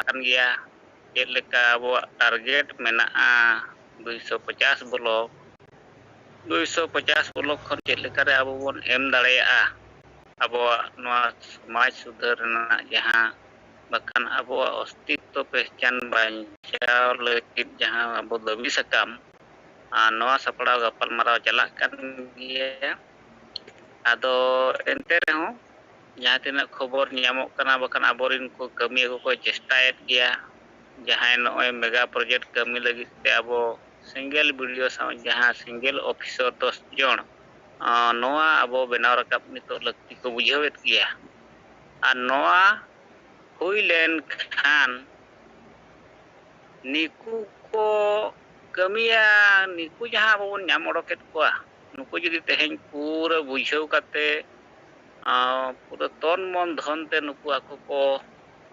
kan gaya ᱪᱮᱫ ᱞᱮᱠᱟ ᱟᱵᱚᱣᱟᱜ ᱴᱟᱨᱜᱮᱴ ᱢᱮᱱᱟᱜᱼᱟ 250 ᱵᱞᱚᱠ 250 ᱵᱞᱚᱠ ᱠᱷᱚᱱ ᱪᱮᱫ ᱞᱮᱠᱟ ᱨᱮ ᱟᱵᱚ ᱵᱚᱱ ᱮᱢ ᱫᱟᱲᱮᱭᱟᱜᱼᱟ ᱟᱵᱚᱣᱟᱜ ᱱᱚᱣᱟ ᱥᱚᱢᱟᱡᱽ ᱥᱩᱫᱷᱟᱹᱨ ᱨᱮᱱᱟᱜ ᱡᱟᱦᱟᱸ ᱵᱟᱠᱷᱟᱱ ᱟᱵᱚᱣᱟᱜ ᱚᱥᱛᱤᱛᱛᱚ ᱯᱮᱦᱪᱟᱱ ᱵᱟᱧᱪᱟᱣ ᱞᱟᱹᱜᱤᱫ ᱡᱟᱦᱟᱸ ᱟᱵᱚ ᱫᱟᱹᱵᱤ ᱥᱟᱠᱟᱢ ᱱᱚᱣᱟ ᱥᱟᱯᱲᱟᱣ ᱜᱟᱯᱟᱞᱢᱟᱨᱟᱣ ᱪᱟᱞᱟᱜ ᱠᱟᱱ ᱜᱮᱭᱟ ᱟᱫᱚ ᱮᱱᱛᱮ ᱨᱮᱦᱚᱸ ᱡᱟᱦᱟᱸ ᱛᱤᱱᱟᱹᱜ ᱠᱷᱚᱵᱚᱨ ᱧᱟᱢᱚᱜ ᱠᱟᱱᱟ ᱵᱟᱠᱷᱟᱱ ᱟᱵᱚᱨᱮᱱ ᱠᱚ ᱠᱟᱹᱢᱤᱭᱟᱹ ᱠᱚᱠᱚ ᱪᱮᱥᱴᱟᱭᱮᱫ ᱜᱮᱭᱟ ᱡᱟᱦᱟᱸᱭ ᱱᱚᱜᱼᱚᱭ ᱢᱮᱜᱟ ᱯᱨᱚᱡᱮक्ᱴ ᱠᱟᱹᱢᱤ ᱞᱟᱹᱜᱤᱫ ᱛᱮ ᱟᱵᱚ ᱥᱤᱝᱜᱮᱞ ᱵᱤᱰᱤଓ ᱥᱟᱶ ᱡᱟᱦᱟᱸ ᱥᱤᱝᱜᱮᱞ ᱚᱯᱷᱤᱥᱟᱨ 10 ᱡᱚᱱ ᱱᱚᱣᱟ ᱟᱵᱚ ᱵᱮᱱᱟᱣ ᱨᱟᱠᱟᱵ ᱱᱤᱛᱚᱜ ᱞᱟᱹᱠᱛᱤ ᱠᱚ ᱵᱩᱡᱷᱟᱹᱣᱮᱫ ᱜᱮᱭᱟ ᱟᱨ ᱱᱚᱣᱟ ᱦᱩᱭ ᱞᱮᱱᱠᱷᱟᱱ ᱱᱤᱠᱩ ᱠᱚ ᱠᱟᱹᱢᱤᱭᱟ ᱱᱤᱠᱩ ᱡᱟᱦᱟᱸ ᱟᱵᱚ ᱵᱚᱱ ᱧᱟᱢ ᱚᱰᱚᱠᱮᱫ ᱠᱚᱣᱟ ᱱᱩᱠᱩ ᱡᱩᱫᱤ ᱛᱮᱦᱮᱧ ᱯᱩᱨᱟᱹ ᱵᱩᱡᱷᱟᱹᱣ ᱠᱟᱛᱮ ᱯᱩᱨᱟᱹ ᱛᱚᱱ ᱢᱚᱱ ᱫᱷᱚᱱ ᱛᱮ ᱱᱩᱠᱩ ᱟᱠᱚ ᱠᱚ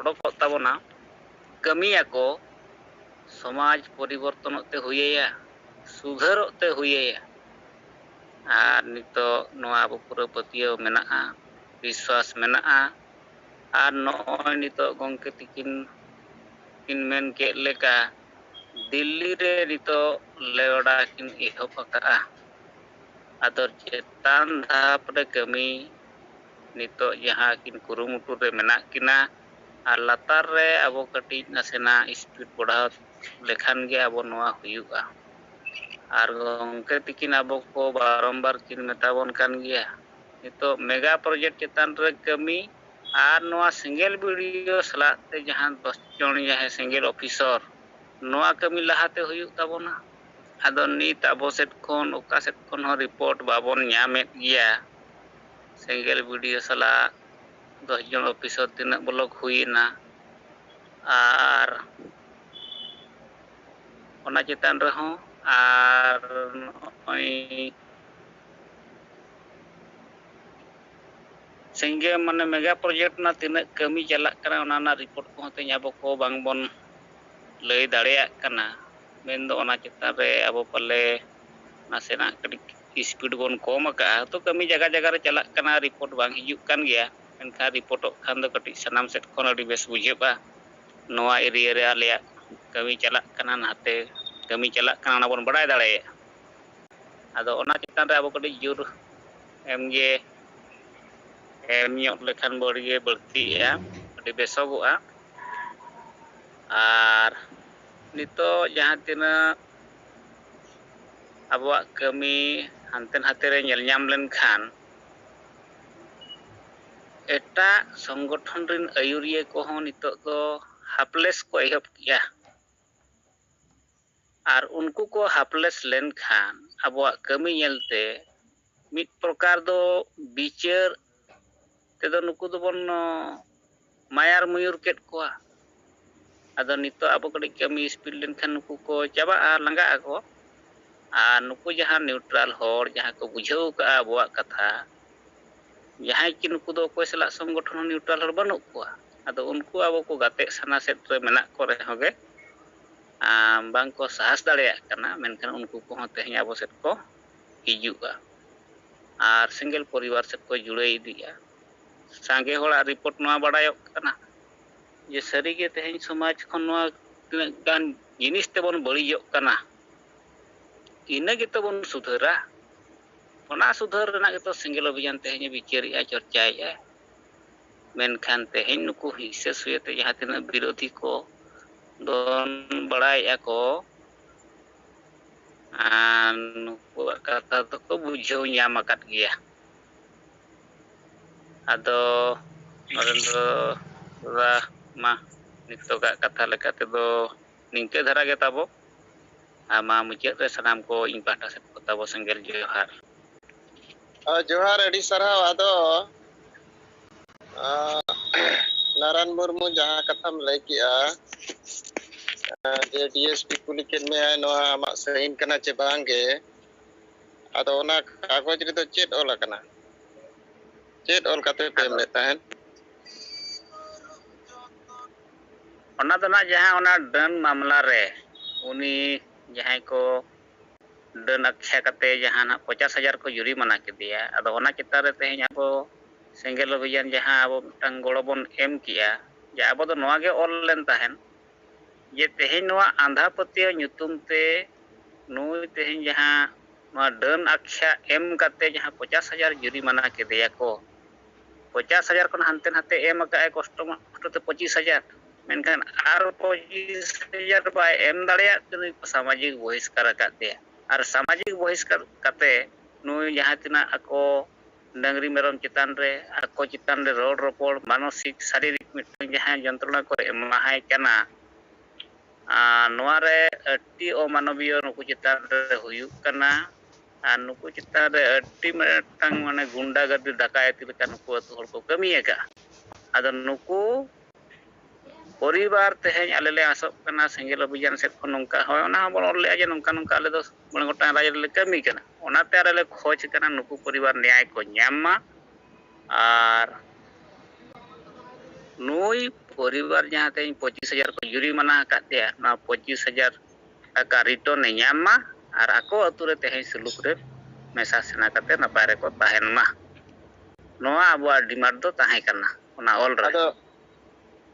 ᱚᱰᱚᱠᱚᱜ ᱛᱟᱵᱚᱱᱟ ᱠᱟᱹᱢᱤᱭᱟᱠᱚ ᱥᱚᱢᱟᱡᱽ ᱯᱚᱨᱤᱵᱚᱨᱛᱚᱱᱚᱜ ᱛᱮ ᱦᱩᱭ ᱟᱭᱟ ᱥᱩᱫᱷᱟᱹᱨᱚᱜ ᱛᱮ ᱦᱩᱭ ᱟᱭᱟ ᱟᱨ ᱱᱤᱛᱚᱜ ᱱᱚᱣᱟ ᱟᱵᱚ ᱯᱩᱨᱟᱹ ᱯᱟᱹᱛᱭᱟᱹᱣ ᱢᱮᱱᱟᱜᱼᱟ ᱵᱤᱥᱣᱟᱥ ᱢᱮᱱᱟᱜᱼᱟ ᱟᱨ ᱱᱚᱜᱼᱚᱭ ᱱᱤᱛᱚᱜ ᱜᱚᱝᱠᱮ ᱛᱤᱠᱤᱱ ᱠᱤᱱ ᱢᱮᱱ ᱠᱮᱫ ᱞᱮᱠᱟ ᱫᱤল্ᱞᱤ ᱨᱮ ᱱᱤᱛᱚᱜ ᱞᱮᱣᱰᱟ ᱠᱤᱱ ᱮᱦᱚᱵ ᱟᱠᱟᱜᱼᱟ ᱟᱫᱚ ᱪᱮᱛᱟᱱ ᱫᱷᱟᱯ ᱨᱮ ᱠᱟᱹᱢᱤ ᱱᱤᱛᱚᱜ ᱡᱟᱦᱟᱸ ᱠᱤᱱ ᱠᱩᱨᱩᱢᱩᱴᱩ ᱨᱮ ᱢᱮᱱᱟᱜ ᱠᱤᱱᱟ ᱟᱨ ᱞᱟᱛᱟᱨ ᱨᱮ ᱟᱵᱚ ᱠᱟᱹᱴᱤᱡ ᱱᱟᱥᱮᱱᱟᱜ ᱥᱯᱤᱰ ᱵᱟᱲᱦᱟᱣ ᱞᱮᱠᱷᱟᱱ ᱜᱮ ᱟᱵᱚ ᱱᱚᱣᱟ ᱦᱩᱭᱩᱜᱼᱟ ᱟᱨ ᱜᱚᱝᱠᱮ ᱛᱤᱠᱤᱱ ᱟᱵᱚ ᱠᱚ ᱵᱟᱨᱚᱢᱵᱟᱨ ᱠᱤᱱ ᱢᱮᱛᱟᱵᱚᱱ ᱠᱟᱱ ᱜᱮᱭᱟ ᱱᱤᱛᱚᱜ ᱢᱮᱜᱟ ᱯᱨᱚᱡᱮᱠᱴ ᱪᱮᱛᱟᱱ ᱨᱮ ᱠᱟᱹᱢᱤ ᱟᱨ ᱱᱚᱣᱟ ᱥᱤᱝᱜᱮᱞ ᱵᱤᱰᱤᱳ ᱥᱟᱞᱟᱜ ᱛᱮ ᱡᱟᱦᱟᱸ 10 ᱡᱚᱱ ᱡᱟᱦᱟᱸᱭ ᱥᱤᱝᱜᱮᱞ ᱚᱯᱷᱤᱥᱟᱨ ᱱᱚᱣᱟ ᱠᱟᱹᱢᱤ ᱞᱟᱦᱟᱛᱮ ᱦᱩᱭᱩᱜ ᱛᱟᱵᱚᱱᱟ ᱟᱫᱚ ᱱᱤᱛ ᱟᱵᱚ ᱥᱮᱫ ᱠᱷᱚᱱ ᱚᱠᱟ ᱥᱮᱫ ᱠᱷᱚᱱ ᱦᱚᱸ ᱨᱤᱯᱳᱨᱴ ᱵᱟᱵᱚᱱ ᱧᱟᱢᱮᱫ ᱜᱮᱭᱟ ᱥᱤᱝᱜᱮᱞ ᱵᱤᱰᱤᱳ ᱥᱟᱞᱟᱜ 10 ᱡᱚᱱ ᱚᱯᱷᱤᱥᱟᱨ ᱛᱤᱱᱟᱹᱜ ᱵᱞᱚᱠ ᱦᱩᱭᱮᱱᱟ ᱟᱨ ᱚᱱᱟ ᱪᱮᱛᱟᱱ ᱨᱮᱦᱚᱸ ᱟᱨ ᱱᱚᱜᱼᱚᱭ ᱥᱤᱝᱜᱮ ᱢᱟᱱᱮ ᱢᱮᱜᱟ ᱯᱨᱚᱡᱮᱠᱴ ᱨᱮᱱᱟᱜ ᱛᱤᱱᱟᱹᱜ ᱠᱟᱹᱢᱤ ᱪᱟᱞᱟᱜ ᱠᱟᱱᱟ ᱚᱱᱟ ᱨᱮᱱᱟᱜ ᱨᱤᱯᱳᱨᱴ ᱠᱚᱦᱚᱸ ᱛᱮᱧ ᱟᱵᱚ ᱠᱚ ᱵᱟᱝᱵᱚᱱ ᱞᱟᱹᱭ ᱫᱟᱲᱮᱭᱟᱜ ᱠᱟᱱᱟ ᱢᱮᱱᱫᱚ ᱚᱱᱟ ᱪᱮᱛᱟᱱ ᱨᱮ ᱟᱵᱚ ᱯᱟᱞᱮ ᱱᱟᱥᱮᱱᱟᱜ ᱠᱟᱹᱴᱤᱡ ᱥᱯᱤᱰ ᱵᱚᱱ ᱠᱚᱢ ᱟᱠᱟᱜᱼᱟ ᱛᱚ ᱠᱟᱹᱢᱤ ᱡᱟᱭᱜᱟ ᱡᱟᱭᱜᱟ ᱨᱮ ᱪᱟᱞᱟᱜ ᱠᱟᱱᱟ ᱨᱤᱯᱳᱨᱴ ᱵᱟᱝ ᱦᱤᱡᱩᱜ ᱠᱟᱱ ᱜᱮᱭᱟ ᱢᱮᱱᱠᱷᱟᱱ ᱨᱤᱯᱳᱨᱴᱚᱜ ᱠᱷᱟᱱ ᱫᱚ ᱠᱟᱹᱴᱤᱡ ᱥᱟᱱᱟᱢ ᱥᱮᱫ ᱠᱷᱚᱱ ᱟᱹᱰᱤ ᱵᱮᱥ ᱵᱩᱡᱷᱟᱹᱜᱼᱟ ᱱᱚᱣᱟ ᱮᱨᱤᱭᱟ ᱨᱮ ᱟᱞᱮᱭᱟᱜ ᱠᱟᱹᱢᱤ ᱪᱟᱞᱟᱜ ᱠᱟᱱᱟ ᱱᱟᱛᱮ ᱠᱟᱹᱢᱤ ᱪᱟᱞᱟᱜ ᱠᱟᱱᱟ ᱚᱱᱟ ᱵᱚᱱ ᱵᱟᱲᱟᱭ ᱫᱟᱲᱮᱭᱟᱜᱼᱟ ᱟᱫᱚ ᱚᱱᱟ ᱪᱮᱛᱟᱱ ᱨᱮ ᱟᱵᱚ ᱠᱟᱹᱴᱤᱡ ᱡᱳᱨ ᱮᱢᱜᱮ ᱮᱢ ᱧᱚᱜ ᱞᱮᱠᱷᱟᱱ ᱵᱟᱹᱲᱜᱮ ᱵᱟᱹᱲᱛᱤᱜᱼᱟ ᱟᱹᱰᱤ ᱵᱮᱥᱚᱜᱚᱜᱼᱟ ᱟᱨ ᱱᱤᱛᱚᱜ ᱡᱟᱦᱟᱸ ᱛᱤᱱᱟᱹᱜ ᱟᱵᱚᱣᱟᱜ ᱠᱟᱹᱢᱤ ᱦᱟᱱᱛᱮ ᱱᱟᱛᱮ ᱨᱮ ᱧᱮᱞ ᱧᱟᱢ ᱞᱮᱱᱠᱷᱟᱱ ᱮᱴᱟᱜ ᱥᱚᱝᱜᱚᱴᱷᱚᱱ ᱨᱮᱱ ᱟᱹᱭᱩᱨᱤᱭᱟᱹ ᱠᱚᱦᱚᱸ ᱱᱤᱛᱚᱜ ᱫᱚ ᱦᱟᱯᱞᱮᱥ ᱠᱚ ᱮᱦᱚᱵ ᱠᱮᱜᱼᱟ ᱟᱨ ᱩᱱᱠᱩ ᱠᱚ ᱦᱟᱯᱞᱮᱥ ᱞᱮᱱᱠᱷᱟᱱ ᱟᱵᱚᱣᱟᱜ ᱠᱟᱹᱢᱤ ᱧᱮᱞᱛᱮ ᱢᱤᱫ ᱯᱨᱚᱠᱟᱨ ᱫᱚ ᱵᱤᱪᱟᱹᱨ ᱛᱮᱫᱚ ᱱᱩᱠᱩ ᱫᱚᱵᱚᱱ ᱢᱟᱭᱟᱨ ᱢᱩᱭᱩᱨ ᱠᱮᱫ ᱠᱚᱣᱟ ᱟᱫᱚ ᱱᱤᱛᱚᱜ ᱟᱵᱚ ᱠᱟᱹᱴᱤᱡ ᱠᱟᱹᱢᱤ ᱥᱯᱤᱰ ᱞᱮᱱᱠᱷᱟᱱ ᱱᱩᱠᱩ ᱠᱚ ᱪᱟᱵᱟᱜᱼᱟ ᱞᱟᱸᱜᱟᱜ ᱟᱠᱚ ᱟᱨ ᱱᱩᱠᱩ ᱡᱟᱦᱟᱸ ᱱᱤᱭᱩᱴᱨᱟᱞ ᱦᱚᱲ ᱡᱟᱦᱟᱸ ᱠᱚ ᱵᱩᱡᱷᱟᱹᱣ ᱠᱟᱜᱼᱟ ᱟᱵᱚᱣᱟᱜ ᱠᱟᱛᱷᱟ ᱡᱟᱦᱟᱸᱭ ᱠᱤ ᱱᱩᱠᱩ ᱫᱚ ᱚᱠᱚᱭ ᱥᱟᱞᱟᱜ ᱥᱚᱝᱜᱚᱴᱷᱚᱱ ᱦᱚᱸ ᱱᱤᱭᱩᱴᱨᱟᱞ ᱦᱚᱲ ᱵᱟᱹᱱᱩᱜ ᱠᱚᱣᱟ ᱟᱫᱚ ᱩᱱᱠᱩ ᱟᱵᱚ ᱠᱚ ᱜᱟᱛᱮᱜ ᱥᱟᱱᱟ ᱥᱮᱫ ᱨᱮ ᱢᱮᱱᱟᱜ ᱠᱚ ᱨᱮᱦᱚᱸ ᱜᱮ ᱵᱟᱝᱠᱚ ᱥᱟᱦᱚᱥ ᱫᱟᱲᱮᱭᱟᱜ ᱠᱟᱱᱟ ᱢᱮᱱᱠᱷᱟᱱ ᱩᱱᱠᱩ ᱠᱚᱦᱚᱸ ᱛᱮᱦᱮᱧ ᱟᱵᱚ ᱥᱮᱫ ᱠᱚ ᱦᱤᱡᱩᱜᱼᱟ ᱟᱨ ᱥᱤᱝᱜᱮᱞ ᱯᱚᱨᱤᱵᱟᱨ ᱥᱮᱫ ᱠᱚ ᱡᱩᱲᱟᱹᱭ ᱤᱫᱤᱜᱼᱟ ᱥᱟᱸᱜᱮ ᱦᱚᱲᱟᱜ ᱨᱤᱯᱳᱨᱴ ᱱᱚᱣᱟ ᱵᱟᱲᱟᱭᱚᱜ ᱠᱟᱱᱟ ᱡᱮ ᱥᱟᱹᱨᱤᱜᱮ ᱛᱮᱦᱮᱧ ᱥᱚᱢᱟᱡᱽ ᱠᱷᱚᱱ ᱱᱚᱣᱟ ᱛᱤᱱᱟᱹᱜ ᱜᱟᱱ ᱡᱤᱱᱤᱥ ᱛᱮᱵᱚᱱ ᱵᱟᱹᱲᱤᱡᱚᱜ ᱠᱟᱱᱟ ᱤᱱᱟᱹ ᱜᱮᱛᱚ ᱵᱚᱱ ᱥᱩᱫᱷᱟᱹᱨᱟ ᱚᱱᱟ ᱥᱩᱫᱷᱟᱹᱨ ᱨᱮᱱᱟᱜ ᱜᱮᱛᱚ ᱥᱮᱸᱜᱮᱞ ᱚᱵᱷᱤᱡᱟᱱ ᱛᱮᱦᱮᱧ ᱵᱤᱪᱟᱹᱨᱮᱜᱼᱟ ᱪᱚᱨᱪᱟᱭᱮᱜᱼᱟ ᱢᱮᱱᱠᱷᱟᱱ ᱛᱮᱦᱮᱧ ᱱᱩᱠᱩ ᱦᱤᱸᱥᱟᱹ ᱥᱩᱭᱟᱹᱛᱮ ᱡᱟᱦᱟᱸ ᱛᱤᱱᱟᱹᱜ ᱵᱤᱨᱳᱫᱷᱤ ᱠᱚ ᱫᱚᱱ ᱵᱟᱲᱟᱭᱮᱫᱼᱟ ᱠᱚ ᱟᱨ ᱱᱩᱠᱩᱣᱟᱜ ᱠᱟᱛᱷᱟ ᱫᱚᱠᱚ ᱵᱩᱡᱷᱟᱹᱣ ᱧᱟᱢ ᱟᱠᱟᱫ ᱜᱮᱭᱟ ᱟᱫᱚ ᱱᱚᱨᱮᱱᱫᱨᱚ ᱫᱟᱫᱟ ᱢᱟ ᱱᱤᱛᱚᱜᱟᱜ ᱠᱟᱛᱷᱟ ᱞᱮᱠᱟ ᱛᱮᱫᱚ ᱱᱤᱝᱠᱟᱹ ᱫᱷᱟᱨᱟ ᱜᱮ ᱛᱟᱵᱚ ᱢᱟ ᱢᱩᱪᱟᱹᱫ ᱨᱮ ᱥᱟᱱᱟᱢ ᱠᱚ ᱤᱧ ᱯᱟᱦᱴᱟ ᱥᱮᱫ ᱠᱷᱚᱱ ᱛᱟᱵᱚ ᱥᱮᱸᱜᱮᱞ ᱡᱚᱦᱟᱨ ᱡᱚᱦᱟᱨ ᱟᱹᱰᱤ ᱥᱟᱨᱦᱟᱣ ᱟᱫᱚ ᱱᱟᱨᱟᱭᱚᱱ ᱢᱩᱨᱢᱩ ᱡᱟᱦᱟᱸ ᱠᱟᱛᱷᱟᱢ ᱞᱟᱹᱭ ᱠᱮᱜᱼᱟ ᱡᱮ ᱰᱤᱮᱥᱯᱤ ᱠᱩᱞᱤ ᱠᱮᱫ ᱢᱮᱭᱟ ᱱᱚᱣᱟ ᱟᱢᱟᱜ ᱥᱟᱹᱦᱤᱱ ᱠᱟᱱᱟ ᱪᱮ ᱵᱟᱝᱜᱮ ᱟᱫᱚ ᱚᱱᱟ ᱠᱟᱜᱚᱡᱽ ᱨᱮᱫᱚ ᱪᱮᱫ ᱚᱞ ᱟᱠᱟᱱᱟ ᱪᱮᱫ ᱚᱞ ᱠᱟᱛᱮ ᱯᱮ ᱮᱢ ᱞᱮᱫ ᱛᱟᱦᱮᱸᱫ ᱚᱱᱟ ᱫᱚ ᱱᱟᱜ ᱡᱟᱦᱟᱸ ᱚᱱᱟ ᱰᱟᱹᱱ ᱢᱟᱢᱞᱟ ᱨᱮ ᱩᱱᱤ ᱡᱟᱦᱟᱸᱭ ᱠᱚ ᱰᱟᱹᱱ ᱟᱠᱷᱭᱟ ᱠᱟᱛᱮ ᱡᱟᱦᱟᱱᱟᱜ 50,000 ᱠᱚ ᱡᱩᱨᱤᱢᱟᱱᱟ ᱠᱮᱫᱮᱭᱟ ᱟᱫᱚ ᱚᱱᱟ ᱪᱮᱛᱟᱱ ᱨᱮ ᱛᱮᱦᱮᱧ ᱟᱵᱚ ᱥᱮᱸᱜᱮᱞ ᱚᱵᱷᱤᱡᱟᱱ ᱡᱟᱦᱟᱸ ᱟᱵᱚ ᱢᱤᱫᱴᱟᱝ ᱜᱚᱲᱚ ᱵᱚᱱ ᱮᱢ ᱠᱮᱜᱼᱟ ᱡᱮ ᱟᱵᱚ ᱫᱚ ᱱᱚᱣᱟ ᱜᱮ ᱚᱞ ᱞᱮᱱ ᱛᱟᱦᱮᱱ ᱡᱮ ᱛᱮᱦᱮᱧ ᱱᱚᱣᱟ ᱟᱸᱫᱷᱟ ᱯᱟᱹᱛᱭᱟᱹᱣ ᱧᱩᱛᱩᱢ ᱛᱮ ᱱᱩᱭ ᱛᱮᱦᱮᱧ ᱡᱟᱦᱟᱸ ᱱᱚᱣᱟ ᱰᱟᱹᱱ ᱟᱠᱷᱭᱟ ᱮᱢ ᱠᱟᱛᱮ ᱡᱟᱦᱟᱸ 50,000 ᱡᱩᱨᱤᱢᱟᱱᱟ ᱠᱮᱫᱮᱭᱟ ᱠᱚ 50,000 ᱠᱷᱚᱱ ᱦᱟᱱᱛᱮ ᱱᱟᱛᱮ ᱮᱢ ᱟᱠᱟᱫ ᱠᱚᱥᱴᱚ ᱢᱚᱥᱴᱚ te 25,000 ᱢᱮᱱᱠᱷᱟन ᱟᱨ 25,000 ᱵᱟᱭ ᱮᱢ ᱫᱟᱲᱮᱭᱟᱜ ᱛᱮ ᱱᱩᱭ ᱥᱟᱢᱟᱡᱤᱠ ᱵᱚᱦᱤᱥᱠᱟᱨ ᱟᱠᱟᱫ ᱛᱟᱭᱟ ᱟᱨ ᱥᱟᱢᱟᱡᱤᱠ ᱵᱚᱦᱤᱥᱠᱟর ᱠᱟᱛᱮ ᱱᱩᱭ ᱡᱟᱦᱟᱸ ᱛᱤᱱᱟᱹᱜ ako ᱰᱟᱝᱨᱤ ᱢᱮᱨᱚᱢ ᱪᱮᱛᱟन ᱨᱮ ako ᱪᱮᱛᱟन ᱨᱮ ᱨᱚᱲ ᱨᱚᱯᱚᱲ ᱢᱟᱱᱚᱥᱤक ᱥᱟᱨᱤᱨᱤक ᱢᱤᱫᱴᱟᱝ ᱡᱟᱦᱟᱸ ᱡᱚᱱᱛᱨᱚᱱᱟ ᱠᱚ ᱮᱢᱟᱦᱟᱭ ᱠᱟᱱᱟ ᱱᱚᱣᱟ ᱨᱮ ᱟᱹᱰᱤ ᱚᱢᱟᱱᱚᱵᱤᱭᱚ ᱱᱩᱠᱩ ᱪᱮᱛᱟᱱ ᱨᱮ ᱦᱩᱭᱩᱜ ᱠᱟᱱᱟ ᱟᱨ ᱱᱩᱠᱩ ᱪᱮᱛᱟᱱ ᱨᱮ ᱟᱹᱰᱤ ᱢᱤᱫᱴᱟᱝ ᱢᱟᱱᱮ ᱜᱩᱱᱰᱟ ᱜᱟᱹᱨᱫᱤ ᱰᱟᱠᱟᱭᱛᱤ ᱞᱮᱠᱟ ᱱᱩᱠᱩ ᱟᱹᱛᱩ ᱦᱚᱲ ᱠᱚ ᱠᱟᱹᱢᱤ ᱟᱠᱟᱜᱼᱟ ᱟᱫᱚ ᱱᱩᱠᱩ ᱯᱚᱨᱤᱵᱟᱨ ᱛᱮᱦᱮᱧ ᱟᱞᱮ ᱞᱮ ᱟᱥᱚᱜ ᱠᱟᱱᱟ ᱥᱮᱸᱜᱮᱞ ᱚᱵᱷᱤᱡᱟᱱ ᱥᱮᱫ ᱠᱷᱚᱱ ᱱᱚᱝᱠᱟ ᱦᱳᱭ ᱚᱱᱟ ᱦᱚᱸᱵᱚᱱ ᱚᱞ ᱞᱮᱜᱼᱟ ᱡᱮ ᱱᱚᱝᱠᱟ ᱱᱚᱝᱠᱟ ᱟᱞᱮ ᱫᱚ 5 ᱜᱚᱴᱟᱝ ᱨᱟᱡᱽ ᱨᱮᱞᱮ ᱠᱟᱹᱢᱤ ᱠᱟᱱᱟ ᱚᱱᱟᱛᱮ ᱟᱞᱮ ᱞᱮ ᱠᱷᱚᱡ ᱠᱟᱱᱟ ᱱᱩᱠᱩ ᱯᱚᱨᱤᱵᱟᱨ ᱱᱮᱭᱟᱭ ᱠᱚ ᱧᱟᱢ ᱢᱟ ᱟᱨ ᱱᱩᱭ ᱯᱚᱨᱤᱵᱟᱨ ᱡᱟᱦᱟᱸ ᱛᱮᱦᱮᱧ 25,000 ᱠᱚ ᱡᱩᱨᱤᱢᱟᱱᱟ ᱟᱠᱟᱫ ᱛᱟᱭᱟ ᱱᱚᱣᱟ 25,000 টাকা রিটার্ন ᱧᱟᱢ ᱢᱟ ᱟᱨ ᱟᱠᱚ ᱟᱹᱛᱩ ᱨᱮ ᱛᱮᱦᱮᱧ ᱥᱩᱞᱩᱠ ᱨᱮ ᱢᱮᱥᱟ ᱥᱮᱬᱟ ᱠᱟᱛᱮ ᱱᱟᱯᱟᱭ ᱨᱮᱠᱚ ᱛᱟᱦᱮᱱ ᱢᱟ ᱱᱚᱣᱟ ᱟᱵᱚᱣᱟᱜ ᱰᱤᱢᱟন্ড ᱫᱚ ᱛᱟᱦᱮᱸ ᱠᱟᱱᱟ ᱚᱱᱟ ᱚᱞ ᱨᱮ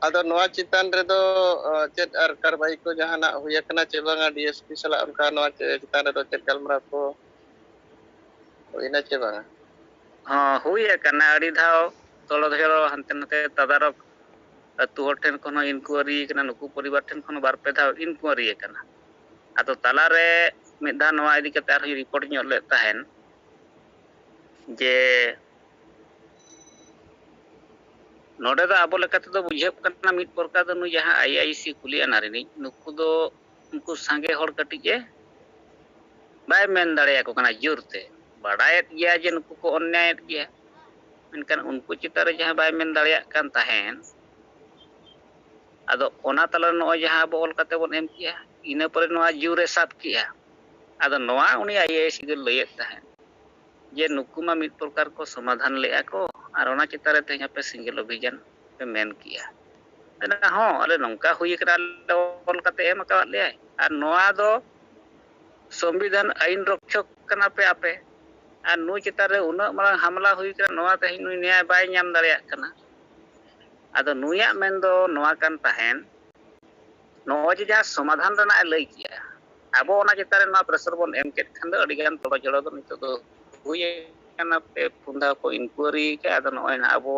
ᱟᱫᱚ ᱱᱚᱣᱟ ᱪᱮᱛᱟᱱ ᱨᱮᱫᱚ ᱪᱮᱫ ᱟᱨ ᱠᱟᱨᱵᱟᱭ ᱠᱚ ᱡᱟᱦᱟᱱᱟᱜ ᱦᱩᱭ ᱟᱠᱟᱱᱟ ᱪᱮ ᱵᱟᱝᱟ ᱰᱤএᱥᱯᱤ ᱥᱟᱞᱟᱜ ᱚᱱᱠᱟ ᱱᱚᱣᱟ ᱪᱮᱛᱟᱱ ᱨᱮᱫᱚ ᱪᱮᱫ ᱜᱟᱞᱢᱟᱨᱟᱣ ᱠᱚ ᱦᱩᱭᱱᱟ ᱪᱮ ᱵᱟᱝᱟ ᱦᱚᱸ ᱦᱩᱭ ᱟᱠᱟᱱᱟ ᱟᱹᱰᱤ ᱫᱷᱟᱣ ᱛᱚᱞᱚ ᱫᱷᱚᱨᱚ ᱦᱟᱱᱛᱮ ᱱᱟᱛᱮ ᱛᱟᱫᱟᱨᱚᱠ ᱟᱹᱛᱩ ᱦᱚᱲ ᱴᱷᱮᱱ ᱠᱷᱚᱱ ᱦᱚᱸ ᱤᱱᱠᱩᱭᱟᱨᱤ ᱠᱟᱱᱟ ᱱᱩᱠᱩ ᱯᱚᱨᱤᱵᱟᱨ ᱴᱷᱮᱱ ᱠᱷᱚᱱ 2-2 ᱫᱷᱟᱣ ᱤᱱᱠᱩᱭᱟᱨᱤ ᱟᱠᱟᱱᱟ ᱟᱫᱚ ᱛᱟᱞᱟᱨᱮ ᱢᱤᱫ ᱫᱷᱟᱣ ᱱᱚᱣᱟ ᱤᱫᱤ ᱠᱟᱛᱮ ᱟᱨᱦᱚᱸ ᱨᱤᱯᱳᱨᱴ ᱧᱚᱜ ᱞᱮᱫ ᱛᱟᱦᱮᱱ ᱡᱮ ᱱᱚᱰᱮ ᱫᱚ ᱟᱵᱚ ᱞᱮᱠᱟ ᱛᱮᱫᱚ ᱵᱩᱡᱷᱟᱹᱜ ᱠᱟᱱᱟ ᱢᱤᱫ ᱯᱨᱚᱠᱟᱨ ᱫᱚ ᱱᱩᱭ ᱡᱟᱦᱟᱸ IIC ᱠᱩᱞᱤ ᱟᱱᱟ ᱨᱤᱱᱤᱡ ᱱᱩᱠᱩ ᱫᱚ ᱩᱱᱠᱩ ᱥᱟᱸᱜᱮ ᱦᱚᱲ ᱠᱟᱹᱴᱤᱡ ᱵᱟᱭ ᱢᱮᱱ ᱫᱟᱲᱮᱭᱟᱠᱚ ᱠᱟᱱᱟ ᱡᱳᱨᱛᱮ ᱵᱟᱰᱟᱭᱮᱫ ᱜᱮᱭᱟ ᱡᱮ ᱱᱩᱠᱩ ᱠᱚ ᱚᱱᱱᱭᱟᱭᱮᱫ ᱜᱮᱭᱟ ᱢᱮᱱᱠᱷᱟᱱ ᱩᱱᱠᱩ ᱪᱮᱛᱟᱱ ᱨᱮ ᱡᱟᱦᱟᱸ ᱵᱟᱭ ᱢᱮᱱ ᱫᱟᱲᱮᱭᱟᱜ ᱠᱟᱱ ᱛᱟᱦᱮᱱ ᱟᱫᱚ ᱚᱱᱟ ᱛᱟᱞᱟᱨᱮ ᱱᱚᱜᱼᱚᱭ ᱡᱟᱦᱟᱸ ᱟᱵᱚ ᱚᱞ ᱠᱟᱛᱮ ᱵᱚᱱ ᱮᱢ ᱠᱮᱜᱼᱟ ᱤᱱᱟᱹ ᱯᱚᱨᱮ ᱱᱚᱣᱟ ᱡᱩᱨᱮ ᱥᱟᱵ ᱠᱮᱜᱼᱟ ᱟᱫᱚ ᱱᱚᱣᱟ ᱩᱱᱤ IIC ᱫᱚ ᱞᱟᱹᱭᱮᱫ ᱛᱟᱦᱮᱸᱫ ᱡᱮ ᱱᱩᱠᱩ ᱢᱟ ᱢᱤᱫ ᱯᱨᱚᱠᱟᱨ ᱠᱚ ᱥᱚᱢᱟᱫᱷᱟᱱ ᱞᱮᱜᱼᱟ ᱠᱚ ᱟᱨ ᱚᱱᱟ ᱪᱮᱛᱟᱱ ᱨᱮ ᱛᱮᱦᱮᱧ ᱟᱯᱮ ᱥᱮᱸᱜᱮᱞ ᱚᱵᱷᱤᱡᱟᱱ ᱯᱮ ᱢᱮᱱ ᱠᱮᱜᱼᱟ ᱦᱚᱸ ᱟᱞᱮ ᱱᱚᱝᱠᱟ ᱦᱩᱭ ᱟᱠᱟᱱᱟ ᱟᱞᱮ ᱚᱞ ᱠᱟᱛᱮ ᱮᱢ ᱟᱠᱟᱫ ᱞᱮᱭᱟᱭ ᱟᱨ ᱱᱚᱣᱟ ᱫᱚ ᱥᱚᱝᱵᱤᱫᱷᱟᱱ ᱟᱹᱭᱤᱱ ᱨᱚᱠᱠᱷᱚᱠ ᱠᱟᱱᱟ ᱯᱮ ᱟᱯᱮ ᱟᱨ ᱱᱩᱭ ᱪᱮᱛᱟᱱ ᱨᱮ ᱩᱱᱟᱹᱜ ᱢᱟᱨᱟᱝ ᱦᱟᱢᱞᱟ ᱦᱩᱭ ᱟᱠᱟᱱᱟ ᱱᱚᱣᱟ ᱛᱮᱦᱮᱧ ᱱᱩᱭ ᱱᱮᱭᱟᱭ ᱵᱟᱭ ᱧᱟᱢ ᱫᱟᱲᱮᱭᱟᱜ ᱠᱟᱱᱟ ᱟᱫᱚ ᱱᱩᱭᱟᱜ ᱢᱮᱱᱫᱚ ᱱᱚᱣᱟ ᱠᱟᱱ ᱛᱟᱦᱮᱱ ᱱᱚᱜᱼᱚᱭ ᱡᱮ ᱡᱟᱦᱟᱸ ᱥᱚᱢᱟᱫᱷᱟᱱ ᱨᱮᱱᱟᱜ ᱮ ᱞᱟᱹᱭ ᱠᱮᱜᱼᱟ ᱟᱵᱚ ᱚᱱᱟ ᱪᱮᱛᱟᱱ ᱨᱮ ᱱᱚᱣᱟ ᱯᱨᱮᱥᱟᱨ ᱵᱚᱱ ᱮᱢ ᱠᱮᱫ ᱠᱷᱟᱱ ᱫᱚ ᱟᱹᱰᱤᱜᱟᱱ ᱛᱚᱲᱚ ᱡᱚᱲᱚ ᱫᱚ ᱱᱤᱛᱚᱜ ᱫᱚ ᱦᱩᱭ ᱟᱠᱟᱱᱟ 3-4 ᱫᱷᱟᱣ ᱠᱚ ᱤᱱᱠᱩᱭᱟᱨᱤ ᱟᱠᱟᱫᱼᱟ ᱟᱫᱚ ᱱᱚᱜᱼᱚᱭ ᱱᱟᱦᱟᱜ ᱟᱵᱚ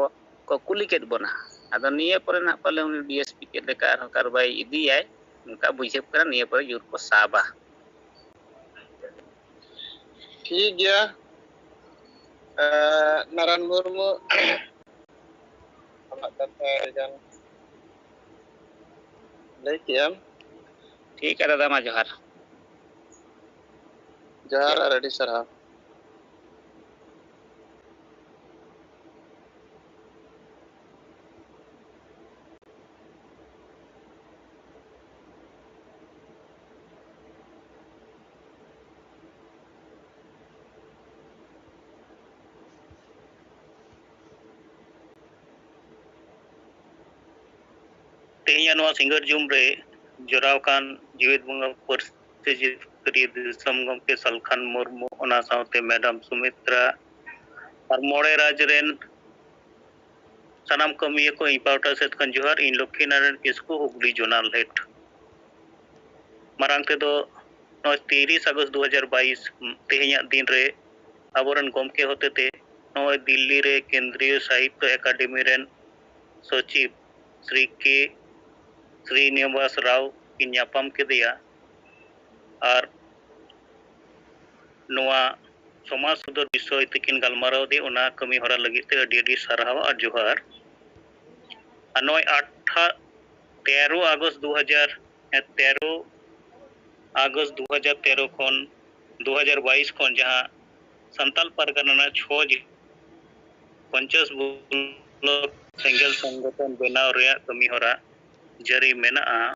ᱠᱚ ᱠᱩᱞᱤ ᱠᱮᱫ ᱵᱚᱱᱟ ᱟᱫᱚ ᱱᱤᱭᱟᱹ ᱯᱚᱨᱮ ᱱᱟᱦᱟᱜ ᱯᱟᱞᱮ ᱩᱱᱤ DSP ᱪᱮᱫ ᱞᱮᱠᱟ ᱟᱨᱦᱚᱸ ᱠᱟᱨᱵᱟᱭ ᱤᱫᱤᱭᱟᱭ ᱚᱱᱠᱟ ᱵᱩᱡᱷᱟᱹᱜ ᱠᱟᱱᱟ ᱱᱤᱭᱟᱹ ᱯᱚᱨᱮ ᱡᱳᱨ ᱠᱚ ᱥᱟᱵᱟ ᱴᱷᱤक ᱜᱮᱭᱟ नारायण मुर्मू आमाग कथा ᱟᱹᱰᱤᱜᱟᱱ ᱞᱟᱹᱭ ᱠᱮᱜᱼᱟᱢ ᱴᱷᱤᱠ ᱜᱮᱭᱟ ᱫᱟᱫᱟ ᱢᱟ ᱡᱚᱦᱟᱨ ᱡᱚᱦᱟᱨ ᱟᱨ ᱟᱹᱰᱤ ᱥᱟᱨᱦᱟᱣ ᱛᱮᱦᱮᱧᱟᱜ ᱱᱚᱣᱟ ᱥᱤᱸᱜᱟᱹᱲ ᱡᱩᱢ ᱨᱮ ᱡᱚᱨᱟᱣ ᱟᱠᱟᱱ ᱡᱮᱣᱮᱫ ᱵᱚᱸᱜᱟ ᱯᱟᱹᱨᱥᱤ ᱡᱤᱛᱠᱟᱹᱨᱤᱭᱟᱹ ᱫᱤᱥᱚᱢ ᱜᱚᱢᱠᱮ ᱥᱟᱞᱠᱷᱟᱱ ᱢᱩᱨᱢᱩ ᱚᱱᱟ ᱥᱟᱶᱛᱮ ᱢᱮᱰᱟᱢ ᱥᱩᱢᱤᱛᱨᱟ ᱟᱨ ᱢᱚᱬᱮ ᱨᱟᱡᱽ ᱨᱮᱱ ᱥᱟᱱᱟᱢ ᱠᱟᱹᱢᱤᱭᱟᱹ ᱠᱚ ᱤᱧ ᱯᱟᱦᱴᱟ ᱥᱮᱫ ᱠᱷᱚᱱ ᱡᱚᱦᱟᱨ ᱤᱧ ᱞᱚᱠᱠᱷᱤ ᱱᱟᱨᱟᱭᱚᱱ ᱠᱤᱥᱠᱩ ᱦᱩᱜᱽᱞᱤ ᱡᱳᱱᱟᱞ ᱦᱮᱰ ᱢᱟᱨᱟᱝ ᱛᱮᱫᱚ ᱱᱚᱣᱟ 30 ᱟᱜᱚᱥᱴ 2022 ᱛᱮᱦᱮᱧᱟᱜ ᱫᱤᱱ ᱨᱮ ᱟᱵᱚᱨᱮᱱ ᱜᱚᱢᱠᱮ ᱦᱚᱛᱮᱛᱮ ᱱᱚᱜᱼᱚᱭ ᱫᱤল্ᱞᱤ ᱨᱮ ᱠᱮᱱᱫᱨᱤᱭᱚ ᱥᱟᱦᱤᱛᱛᱚ ᱮᱠᱟᱰᱮᱢᱤ ᱨᱮᱱ ᱥᱚᱪᱤᱵ ᱥᱨᱤ ᱠᱮ ᱥᱨᱤᱱᱤᱵᱟᱥ ᱨᱟᱣ ᱠᱤᱱ ᱧᱟᱯᱟᱢ ᱠᱮᱫᱮᱭᱟ ᱟᱨ ᱱᱚᱣᱟ ᱥᱚᱢᱟᱡᱽ ᱥᱩᱫᱷᱟᱹᱨ ᱵᱤᱥᱚᱭ ᱛᱮᱠᱤᱱ ᱜᱟᱞᱢᱟᱨᱟᱣ ᱫᱮ ᱚᱱᱟ ᱠᱟᱹᱢᱤ ᱦᱚᱨᱟ ᱞᱟᱹᱜᱤᱫ ᱛᱮ ᱟᱹᱰᱤ ᱟᱹᱰᱤ ᱥᱟᱨᱦᱟᱣ ᱟᱨ ᱡᱚᱦᱟᱨ ᱟᱨ ᱱᱚᱜᱼᱚᱭ 13 আগস্ট 2013 ᱠᱷᱚᱱ 2022 ᱠᱷᱚᱱ ᱡᱟᱦᱟᱸ ᱥᱟᱱᱛᱟᱞ ᱯᱟᱨᱜᱟᱱᱟ ᱨᱮᱱᱟᱜ 50 ᱵᱞᱚᱠ ᱥᱮᱸᱜᱮᱞ ᱥᱚᱝᱜᱚᱴᱷᱚᱱ ᱵᱮᱱᱟᱣ ᱨᱮᱭᱟᱜ ᱠᱟᱹᱢᱤ ᱦᱚᱨᱟ ᱡᱟᱹᱨᱤ ᱢᱮᱱᱟᱜᱼᱟ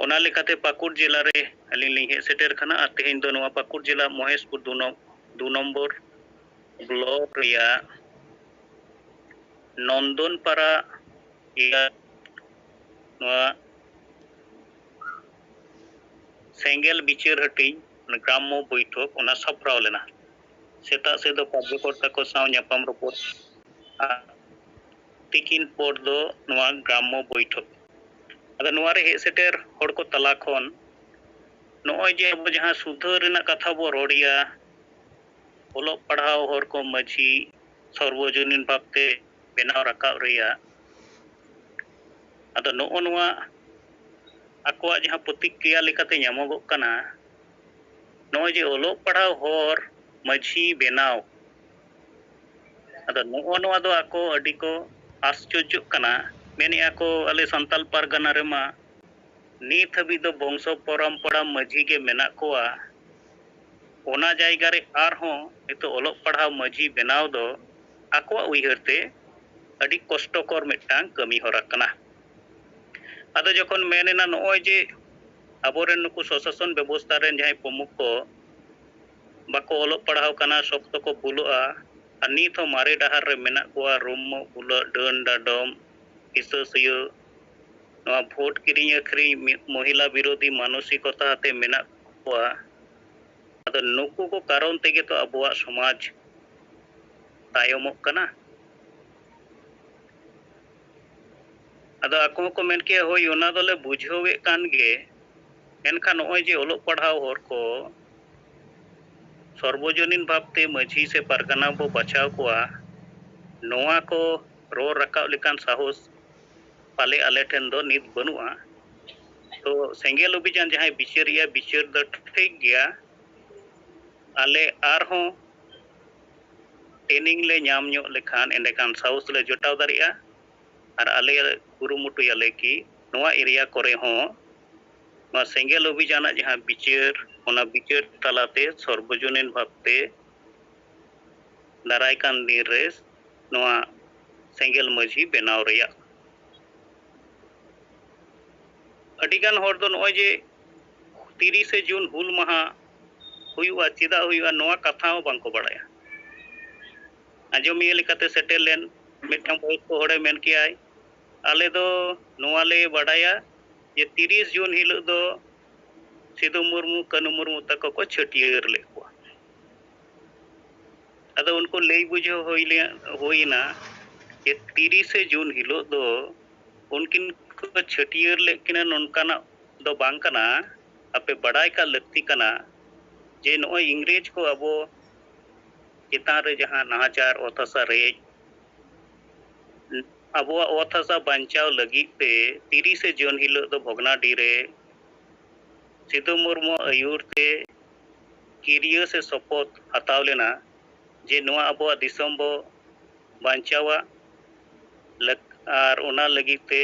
ᱚᱱᱟ ᱞᱮᱠᱟᱛᱮ ᱯᱟᱹᱠᱩᱲ ᱡᱮᱞᱟ ᱨᱮ ᱟᱹᱞᱤᱧ ᱞᱤᱧ ᱦᱮᱡ ᱥᱮᱴᱮᱨ ᱠᱟᱱᱟ ᱟᱨ ᱛᱮᱦᱮᱧ ᱫᱚ ᱱᱚᱣᱟ ᱯᱟᱹᱠᱩᱲ ᱡᱮᱞᱟ ᱢᱚᱦᱮᱥᱯᱩᱨ 2 নম্বর ব্লক ᱨᱮᱭᱟᱜ নন্দনপাড়া ᱱᱚᱣᱟ ᱥᱮᱸᱜᱮᱞ ᱵᱤᱪᱟᱹᱨ ᱦᱟᱹᱴᱤᱧ ᱜᱨᱟᱢᱢᱚ ᱵᱳᱭᱴᱷᱚᱠ ᱚᱱᱟ ᱥᱟᱯᱲᱟᱣ ᱞᱮᱱᱟ ᱥᱮᱛᱟᱜ ᱥᱮᱫ ᱫᱚ ᱠᱟᱨᱡᱚᱠᱚᱨᱛᱟ ᱠᱚ ᱥᱟᱶ ᱧᱟᱯᱟᱢ ᱨᱚᱯᱚᱲ ᱛᱤᱠᱤᱱ ᱯᱚᱨ ᱫᱚ ᱱᱚᱣᱟ ᱜᱨᱟᱢᱢᱚ ᱵᱳᱭᱴᱷᱚᱠ ᱟᱫᱚ ᱱᱚᱣᱟ ᱨᱮ ᱦᱮᱡ ᱥᱮᱴᱮᱨ ᱦᱚᱲ ᱠᱚ ᱛᱟᱞᱟ ᱠᱷᱚᱱ ᱱᱚᱜᱼᱚᱭ ᱡᱮ ᱟᱵᱚ ᱡᱟᱦᱟᱸ ᱥᱩᱫᱷᱟᱹᱨ ᱨᱮᱱᱟᱜ ᱠᱟᱛᱷᱟ ᱵᱚ ᱨᱚᱲᱮᱭᱟ ᱚᱞᱚᱜ ᱯᱟᱲᱦᱟᱣ ᱦᱚᱲ ᱠᱚ ᱢᱟᱹᱡᱷᱤ ᱥᱚᱨᱵᱚᱡᱚᱱᱤᱱ ᱵᱷᱟᱵᱛᱮ ᱵᱮᱱᱟᱣ ᱨᱟᱠᱟᱵ ᱨᱮᱭᱟᱜ ᱟᱫᱚ ᱱᱚᱜᱼᱚ ᱱᱚᱣᱟ ᱟᱠᱚᱣᱟᱜ ᱡᱟᱦᱟᱸ ᱯᱨᱚᱛᱤᱠᱨᱤᱭᱟ ᱞᱮᱠᱟᱛᱮ ᱧᱟᱢᱚᱜᱚᱜ ᱠᱟᱱᱟ ᱱᱚᱜᱼᱚᱭ ᱡᱮ ᱚᱞᱚᱜ ᱯᱟᱲᱦᱟᱣ ᱦᱚᱲ ᱢᱟᱹᱡᱷᱤ ᱵᱮᱱᱟᱣ ᱟᱫᱚ ᱱᱚᱜᱼᱚ ᱱᱚᱣᱟ ᱫᱚ ᱟᱠᱚ ᱟᱹᱰᱤ ᱠᱚ ᱟᱥᱪᱚᱨᱡᱚᱜ ᱠᱟᱱᱟ ᱢᱮᱱᱮᱜᱼᱟ ᱠᱚ ᱟᱞᱮ ᱥᱟᱱᱛᱟᱞ ᱯᱟᱨᱜᱟᱱᱟ ᱨᱮᱢᱟ ᱱᱤᱛ ᱦᱟᱹᱵᱤᱡ ᱫᱚ ᱵᱚᱝᱥᱚ ᱯᱚᱨᱚᱢᱯᱚᱨᱟ ᱢᱟᱹᱡᱷᱤ ᱜᱮ ᱢᱮᱱᱟᱜ ᱠᱚᱣᱟ ᱚᱱᱟ ᱡᱟᱭᱜᱟ ᱨᱮ ᱟᱨᱦᱚᱸ ᱱᱤᱛᱚᱜ ᱚᱞᱚᱜ ᱯᱟᱲᱦᱟᱣ ᱢᱟᱹᱡᱷᱤ ᱵᱮᱱᱟᱣ ᱫᱚ ᱟᱠᱚᱣᱟᱜ ᱩᱭᱦᱟᱹᱨ ᱛᱮ ᱟᱹᱰᱤ ᱠᱚᱥᱴᱚᱠᱚᱨ ᱢᱤᱫᱴᱟᱝ ᱠᱟᱹᱢᱤ ᱦᱚᱨᱟ ᱠᱟᱱᱟ ᱟᱫᱚ ᱡᱚᱠᱷᱚᱱ ᱢᱮᱱᱮᱱᱟ ᱱᱚᱜᱼᱚᱭ ᱡᱮ ᱟᱵᱚᱨᱮᱱ ᱱᱩᱠᱩ ᱥᱚᱥᱟᱥᱚᱱ ᱵᱮᱵᱚᱥᱛᱷᱟ ᱨᱮᱱ ᱡᱟᱦᱟᱸᱭ ᱯᱨᱚᱢᱩᱠᱷ ᱠᱚ ᱵᱟᱠᱚ ᱚᱞᱚᱜ ᱯᱟᱲᱦᱟᱣ ᱠᱟᱱᱟ ᱥᱚᱠᱛᱚ ᱠᱚ ᱵᱷᱩᱞᱚᱜᱼᱟ ᱟᱨ ᱱᱤᱛ ᱦᱚᱸ ᱢᱟᱨᱮ ᱰᱟᱦᱟᱨ ᱨᱮ ᱢᱮᱱᱟᱜ ᱠᱚᱣᱟ ᱨᱩᱢᱚᱜ ᱵᱷᱩᱞᱟᱹᱜ ᱰᱟᱹᱱ ᱰᱟᱰᱚᱢ ᱦᱤᱥᱟᱹᱼᱥᱩᱭᱟᱹ ᱱᱚᱣᱟ ᱵᱷᱳᱴ ᱠᱤᱨᱤᱧ ᱟᱹᱠᱷᱨᱤᱧ ᱢᱚᱦᱤᱞᱟ ᱵᱤᱨᱳধী ᱢᱟᱱᱚᱥᱤᱠᱚᱛᱟ ᱟᱛᱮ ᱢᱮᱱᱟᱜ ᱠᱚᱣᱟ ᱟᱫᱚ ᱱᱩᱠᱩ ko ᱠᱟᱨᱚᱱ ᱛᱮᱜᱮ ᱛᱚ ᱟᱵᱚᱣᱟᱜ ᱥᱚᱢᱟᱡᱽ ᱛᱟᱭᱚᱢᱚᱜ ᱠᱟᱱᱟ ᱟᱫᱚ ᱟᱠᱚ ᱦᱚᱸᱠᱚ ᱢᱮᱱ ᱠᱮᱜᱼᱟ ᱦᱳᱭ ᱚᱱᱟ ᱫᱚᱞᱮ ᱵᱩᱡᱷᱟᱹᱣᱮᱫ ᱠᱟᱱ ᱜᱮ ᱢᱮᱱᱠᱷᱟᱱ ᱱᱚᱜᱼᱚᱭ ᱡᱮ ᱚᱞᱚᱜ ᱯᱟᱲᱦᱟᱣ ᱦᱚᱲ ᱠᱚ ᱥᱚᱨᱵᱚᱡᱚᱱᱤᱱ ᱵᱷᱟᱵᱛᱮ ᱢᱟᱹᱡᱷᱤ ᱥᱮ ᱯᱟᱨᱜᱟᱱᱟ ᱵᱚ ᱵᱟᱪᱷᱟᱣ ᱠᱚᱣᱟ ᱱᱚᱣᱟ ko ᱨᱚᱲ ᱨᱟᱠᱟᱵ ᱞᱮᱠᱟᱱ ᱥᱟᱦᱚᱥ ᱯᱟᱞᱮ ᱟᱞᱮ ᱴᱷᱮᱱ ᱫᱚ ᱱᱤᱛ ᱵᱟᱹᱱᱩᱜᱼᱟ ᱛᱚ ᱥᱮᱸᱜᱮᱞ ᱚᱵᱷᱤᱡᱟᱱ ᱡᱟᱦᱟᱸᱭ ᱵᱤᱪᱟᱹᱨᱤᱭᱟ ᱵᱤᱪᱟᱹᱨ ᱫᱚ ᱴᱷᱤᱠ ᱜᱮᱭᱟ ᱟᱞᱮ ᱟᱨᱦᱚᱸ ᱴᱨᱮᱱᱤᱝ ᱞᱮ ᱧᱟᱢ ᱧᱚᱜ ᱞᱮᱠᱷᱟᱱ ᱮᱸᱰᱮᱠᱷᱟᱱ ᱥᱟᱦᱚᱥ ᱞᱮ ᱡᱚᱴᱟᱣ ᱫᱟᱲᱮᱭᱟᱜᱼᱟ ᱟᱨ ᱟᱞᱮ ᱠᱩᱨᱩᱢᱩᱴᱩᱭᱟᱞᱮ ᱠᱤ ᱱᱚᱣᱟ ᱮᱨᱤᱭᱟ ᱠᱚᱨᱮ ᱦᱚᱸ ᱱᱚᱣᱟ ᱥᱮᱸᱜᱮᱞ ᱚᱵᱷᱤᱡᱟᱱᱟᱜ ᱡᱟᱦᱟᱸ ᱵᱤᱪᱟᱹᱨ ᱚᱱᱟ ᱵᱤᱪᱟᱹᱨ ᱛᱟᱞᱟᱛᱮ ᱥᱚᱨᱵᱚᱡᱚᱱᱤᱱ ᱵᱷᱟᱵᱛᱮ ᱫᱟᱨᱟᱭ ᱠᱟᱱ ᱫᱤᱱ ᱨᱮ ᱱᱚᱣᱟ ᱥᱮᱸᱜᱮᱞ ᱢᱟᱹᱡᱷᱤ ᱵᱮᱱᱟᱣ ᱨᱮᱭᱟᱜ ᱟᱹᱰᱤᱜᱟᱱ ᱦᱚᱲ ᱫᱚ ᱱᱚᱜᱼᱚᱭ ᱡᱮ 30 ᱡᱩᱱ ᱦᱩᱞ ᱢᱟᱦᱟ ᱦᱩᱭᱩᱜᱼᱟ ᱪᱮᱫᱟᱜ ᱦᱩᱭᱩᱜᱼᱟ ᱱᱚᱣᱟ ᱠᱟᱛᱷᱟ ᱦᱚᱸ ᱵᱟᱝᱠᱚ ᱵᱟᱲᱟᱭᱟ ᱟᱸᱡᱚᱢᱤᱭᱟᱹ ᱞᱮᱠᱟᱛᱮ ᱥᱮᱴᱮᱨ ᱞᱮᱱ ᱢᱤᱫᱴᱟᱝ ᱵᱚᱭᱚᱥᱠᱚ ᱦᱚᱲᱮ ᱢᱮᱱ ᱠᱮᱜᱼᱟᱭ ᱟᱞᱮ ᱫᱚ ᱱᱚᱣᱟ ᱞᱮ ᱵᱟᱰᱟᱭᱟ ᱡᱮ 30 ᱡᱩᱱ ᱦᱤᱞᱳᱜ ᱫᱚ ᱥᱤᱫᱩ ᱢᱩᱨᱢᱩ ᱠᱟᱹᱱᱩ ᱢᱩᱨᱢᱩ ᱛᱟᱠᱚ ᱠᱚ ᱪᱷᱟᱹᱴᱭᱟᱹᱨ ᱞᱮᱫ ᱠᱚᱣᱟ ᱟᱫᱚ ᱩᱱᱠᱩ ᱞᱟᱹᱭ ᱵᱩᱡᱷᱟᱹᱣ ᱦᱩᱭᱱᱟ ᱡᱮ 30 ᱡᱩᱱ ᱦᱤᱞᱳᱜ ᱫᱚ उनकिन को छटियर लेकिन नोनकाना दो बांग कना अपे बड़ाई का लगती कना जे नोय इंग्रेज को अब चितान रे जहां नाचार ओथसा रे अब ओथसा बंचाव लगी पे 30 जून हिलो दो भोगनाडी रे सिद्धू मुर्मू आयुर ते किरियो से सपोर्ट हताव लेना जे नोआ अब दिसम बो बंचावा और ओना लगी ते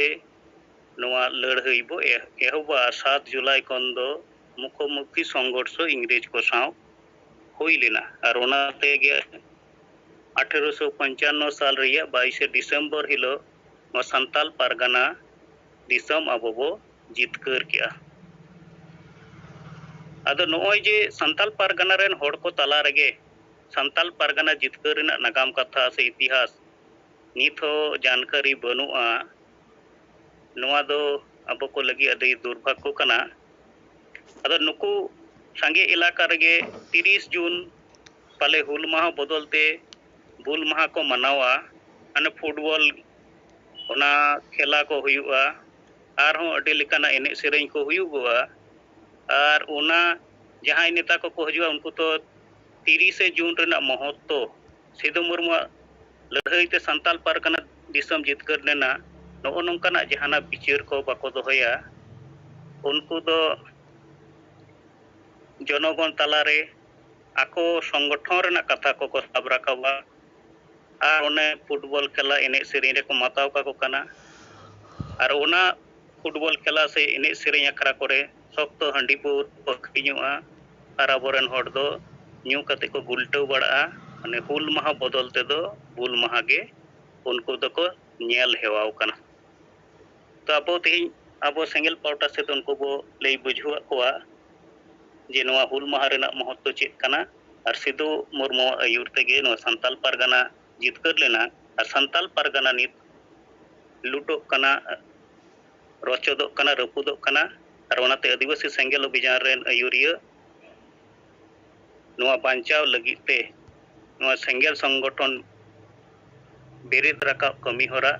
नोआ लड़ाई बो एहबा 7 जुलाई kon do मुखोमुखी संघर्ष इंग्रेज को साव हुई लेना और ओना ते गे 1895 साल रिया 22 दिसंबर हिलो नो संताल पारगाना दिसम अबो बो जितकर किया अदो नोय जे संताल पारगाना रेन होड़ को तला रगे संताल पारगाना जितकर रेना नागाम कथा से इतिहास निथो जानकारी बनुआ नोआ दो अब को लगी अदई दुर्भाग्य कना अदो नुकु संगे इलाका रगे 30 जून पाले हुल माह बदलते बुल माह को मनावा अने फुटबॉल ओना खेला को हुयुआ आर हों अडी लेकाना एने सेरेñ को हुयुगोआ आर ओना जहां नेता को हजुआ उनको तो 30 जून रेना महत्व सिद्धू मुर्मू लड़ाई ते संताल पारगाना दिसम जितकर लेना नो नोंकाना जहाना बिचार को बाको दोहया उनको दो जनगण तलारे आको संगठन रेना कथा को साब राकाबा आर ओने फुटबॉल खेला एने सेरेñ रे को माताव का को कना आर ओना फुटबॉल खेला से एने सेरेñ अखरा करे सख्त हंडीपुर पखिनुआ आर अबोरेन होड़ दो न्यू कते को गुलटो बड़ा माने हुल माहा बदलते दो बुल माहा गे उनको दको नेल हेवाव कना तो अब तेज अब सेंगल पाउटा से उनको बो लई बुझुआ कोआ जे नोआ हुल माहा रेना महत्व चेक कना और सिद्धू मुर्मू आयुर तेगे नो संताल पारगाना जितकर लेना और संताल पारगाना नित लुटो कना रोचदो कना रपुदो कना और ओनाते आदिवासी सेंगल अभियान रेन आयुरिया नोआ बांचाव लगिते नोआ सेंगल संगठन बेरेद राका कमी होरा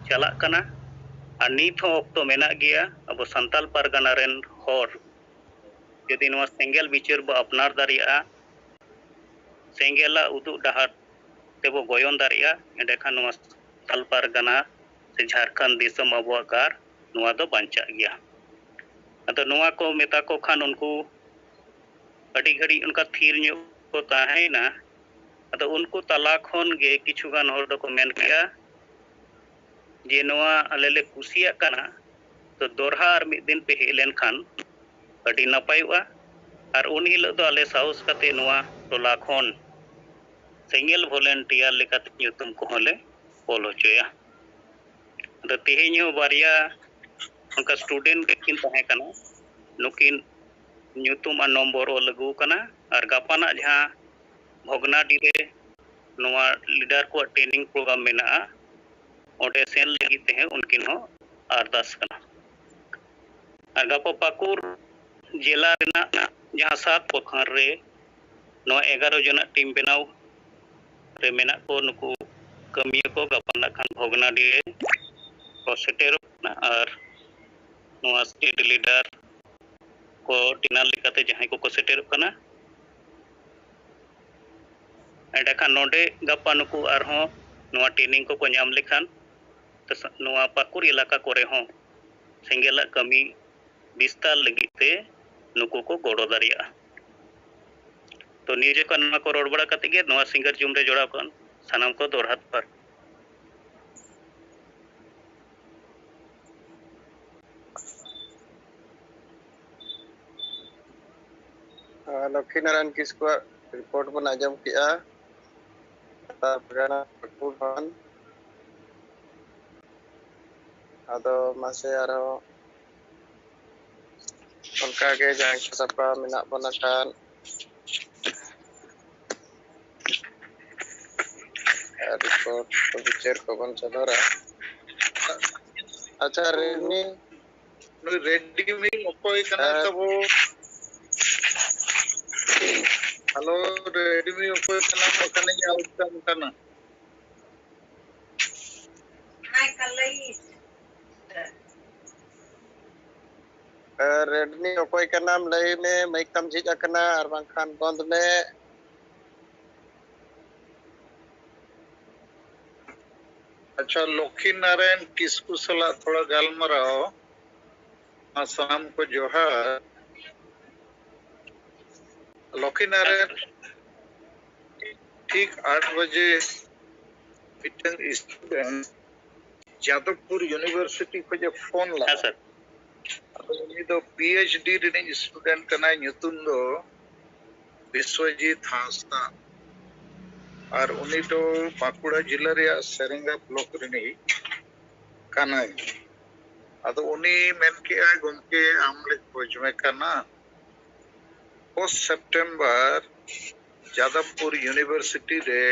ᱪᱟᱞᱟᱜ ᱠᱟᱱᱟ ᱟᱨ ᱱᱤᱛ ᱦᱚᱸ ᱚᱠᱛᱚ ᱢᱮᱱᱟᱜ ᱜᱮᱭᱟ ᱟᱵᱚ ᱥᱟᱱᱛᱟᱞ ᱯᱟᱨᱜᱟᱱᱟ ᱨᱮᱱ ᱦᱚᱲ ᱡᱩᱫᱤ ᱱᱚᱣᱟ ᱥᱮᱸᱜᱮᱞ ᱵᱤᱪᱟᱹᱨ ᱵᱚ ᱟᱯᱱᱟᱨ ᱫᱟᱲᱮᱭᱟᱜᱼᱟ, ᱥᱮᱸᱜᱮᱞᱟᱜ ᱩᱫᱩᱜ ᱰᱟᱦᱟᱨ ᱛᱮᱵᱚ ᱜᱚᱭᱚᱱ ᱫᱟᱲᱮᱭᱟᱜᱼᱟ, ᱮᱸᱰᱮᱠᱷᱟᱱ ᱱᱚᱣᱟ ᱥᱟᱱᱛᱟᱞ ᱯᱟᱨᱜᱟᱱᱟ ᱥᱮ ᱡᱷᱟᱲᱠᱷᱚᱸᱰ ᱫᱤᱥᱚᱢ ᱟᱵᱚᱣᱟᱜ ᱜᱟᱨ ᱱᱚᱣᱟ ᱫᱚ ᱵᱟᱧᱪᱟᱜ ᱜᱮᱭᱟ। ᱟᱫᱚ ᱱᱚᱣᱟ ᱠᱚ ᱢᱮᱛᱟ ᱠᱚ ᱠᱷᱟᱱ ᱩᱱᱠᱩ ᱟᱹᱰᱤ ᱜᱷᱟᱹᱲᱤᱡ ᱚᱱᱠᱟ ᱛᱷᱤᱨ ᱧᱚᱜ ᱠᱚ ᱛᱟᱦᱮᱸᱭᱮᱱᱟ। ᱟᱫᱚ ᱩᱱᱠᱩ ᱛᱟᱞᱟ ᱠᱷᱚᱱ ᱜᱮ ᱠᱤᱪᱷᱩᱜᱟᱱ ᱦᱚᱲ ᱫᱚᱠᱚ ᱢᱮᱱ ᱠᱮᱜᱼᱟ ᱡᱮ ᱱᱚᱣᱟ ᱟᱞᱮ ᱞᱮ ᱠᱩᱥᱤᱭᱟᱜ ᱠᱟᱱᱟ, ᱛᱚ ᱫᱚᱲᱦᱟ ᱟᱨ ᱢᱤᱫ ᱫᱤᱱ ᱯᱮ ᱦᱮᱡ ᱞᱮᱱᱠᱷᱟन ᱟᱹᱰᱤ ᱱᱟᱯᱟᱭᱚᱜᱼᱟ। ᱟᱨ ᱩᱱ ᱦᱤᱞᱳᱜ ᱫᱚ ᱟᱞᱮ ᱥᱟᱦᱚᱥ ᱠᱟᱛᱮ ᱱᱚᱣᱟ ᱴᱚᱞᱟ ᱠᱷᱚᱱ ᱥᱮᱸᱜᱮᱞ ᱵᱷᱚᱞᱮᱱᱴᱤᱭᱟᱨ ᱞᱮᱠᱟᱛᱮ ᱧᱩᱛᱩᱢ ᱠᱚᱦᱚᱸ ᱞᱮ ᱚᱞ ᱦᱚᱪᱚᱭᱟ। ᱟᱫᱚ ᱛᱮᱦᱮᱧ ᱦᱚᱸ ᱵᱟᱨᱭᱟ ᱚᱱᱠᱟ ᱥᱴᱩᱰᱮᱱᱴ ᱠᱤᱱ ᱛᱟᱦᱮᱸ ᱠᱟᱱᱟ, ᱱᱩᱠᱤᱱ ᱧᱩᱛᱩᱢ ᱟᱨ ᱱᱚᱢᱵᱚᱨ ᱚᱞ ᱟᱹᱜᱩ ᱠᱟᱱᱟ ᱟᱨ ᱜᱟᱯᱟᱱᱟᱜ ᱡᱟᱦᱟᱸ ᱵᱷᱚᱜᱽᱱᱟᱰᱤ ᱨᱮ ᱱᱚᱣᱟ ᱞᱤᱰᱟᱨ ᱠᱚᱣᱟᱜ ᱴᱨᱮᱱᱤᱝ ᱯᱨᱳᱜᱨᱟᱢ ᱢᱮᱱᱟᱜᱼᱟ, ᱚᱸᱰᱮ ᱥᱮᱱ ᱞᱟᱹᱜᱤᱫ ᱛᱮ ᱩᱱᱠᱤᱱ ᱦᱚᱸ ᱟᱨᱫᱟᱥ ᱠᱟᱱᱟ। ᱟᱨ ᱜᱟᱯᱟ ᱯᱟᱹᱠᱩᱲ ᱡᱮᱞᱟ ᱨᱮᱱᱟᱜ ᱡᱟᱦᱟᱸ 7 ᱯᱨᱚᱠᱷᱚᱸᱰ ᱨᱮ ᱱᱚᱣᱟ 11 ᱡᱚᱱᱟᱜ ᱴᱤᱢ ᱵᱮᱱᱟᱣ ᱨᱮ ᱢᱮᱱᱟᱜ ᱠᱚ ᱱᱩᱠᱩ ᱠᱟᱹᱢᱤᱭᱟᱹ ᱠᱚ ᱜᱟᱯᱟᱱᱟᱜ ᱠᱷᱟᱱ ᱵᱷᱚᱜᱽᱱᱟᱰᱤ ᱨᱮ ᱠᱚ ᱥᱮᱴᱮᱨᱚᱜ ᱠᱟᱱᱟ ᱟᱨ ᱱᱚᱣᱟ ᱥᱴᱮᱴ ᱞᱤᱰᱟᱨ को टिनाल लेकाते जहां को सेटेरक कना एंडखान नोडे गप्पा नुकु आरहों नोआ ट्रेनिंग को ᱧᱟᱢ लेखान तो नोआ पाकुर इलाका कोरे हों सेंगेला कमी विस्तार लगिते नुकु को गोड़ो दारिया तो निजे को नोआ को रोड बड़ा कते गे नोआ सिंगर जुम रे जोड़ा कन सनम को दोरहात पर लक्ष्मी नारायण किसको रिपोर्ट बन आजम किया आदो मासे आरो उनका के जहां सपा मिना बनाkan रिपोर्ट को बिचार को बन चलोरा अच्छा रेनी रेडी में ओकोय कना तबो हेलो रेडी में ओकोय कना मकने या उत्तम कना नाय कलई रेडनी ओकोय का नाम लई में मैं कम झिज अकना और बांखान बंद में अच्छा लक्ष्मी नारायण किसको सला थोड़ा गालमराओ आसाम को जोहार लक्ष्मी नारायण ठीक 8 बजे मिटन स्टूडेंट जादवपुर यूनिवर्सिटी को जो फोन ला सर तो पीएचडी रिनिंग स्टूडेंट कना ᱧᱩᱛᱩᱢ दो विश्वजीत हांसदा और उनी तो बांकुड़ा जिला रे सेरेंगा ब्लॉक रिनी कनाई अदो उनी मेन के आ गमके आमले खोजमे कना 1 सितंबर जादवपुर यूनिवर्सिटी रे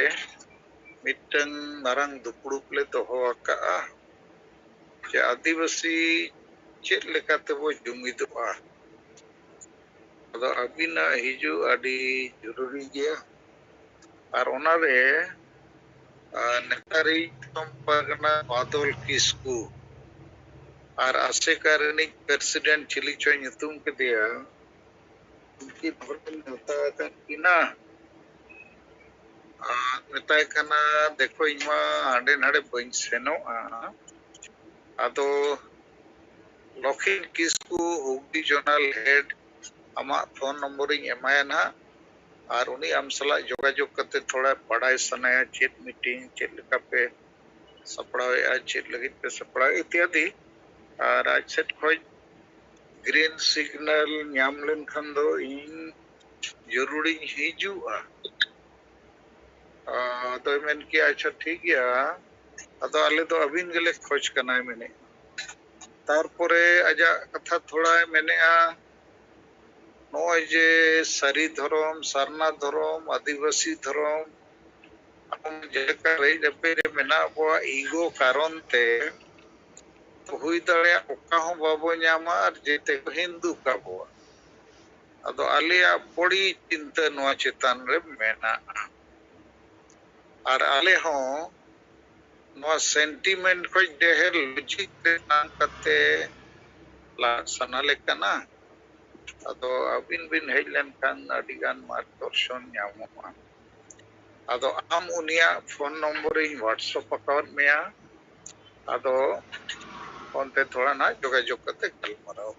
मिटन मारंग दुपुड़ुप ले दोहो का जे आदिवासी चेक लेकाते वो जुमिदोआ अदो अबिना हिजु आदि जरूरी गया और ओनारे नेतारी परगना बादल किसकू और आसेकारिनी प्रेसिडेंट चिली चो ᱧᱩᱛᱩᱢ कदिया उनकी भरन नेता किना नेताय कना देखो इमा आंडे नाडे बइन सेनोआ आदो लखीन किसकू हुगली जोनल हेड आमा फोन नंबर इन एमाया ना और उनी आम सला जोगाजोग करते थोड़ा पढ़ाई सनाया चेत मीटिंग चेत लेका पे सपड़ावे चेत लगित पे सपड़ा इत्यादि और आज सेट खोज ग्रीन सिग्नल ᱧᱟᱢ len khan do इन जरूरी हिजुआ तो मेन कि अच्छा ठीक गया अदो आले तो अबिन गेले खोज कनाय मेने तारपरे आजा कथा थोड़ा मेनेआ नोय जे सारी धर्म सारना धर्म आदिवासी धर्म हम जेका रे जपे रे मेना बो ईगो कारण ते तो हुई दड़े ओका हो बाबो ᱧामा और जेते हिंदू का बो अदो आलिया बड़ी चिंता नोआ चेतन रे मेना और आले हो नवा सेंटीमेंट को ढेर लॉजिक रे नाम कते ला सनाले कना अदो अबिन बिन हेजलन खान अडिगान मार्गदर्शन ᱧᱟᱢᱚᱜᱼᱟ अदो आम उनिया फोन नंबर इन व्हाट्सएप अकाउंट में अदो ओनते थोड़ा ना जोगाजोग कते गलमाराव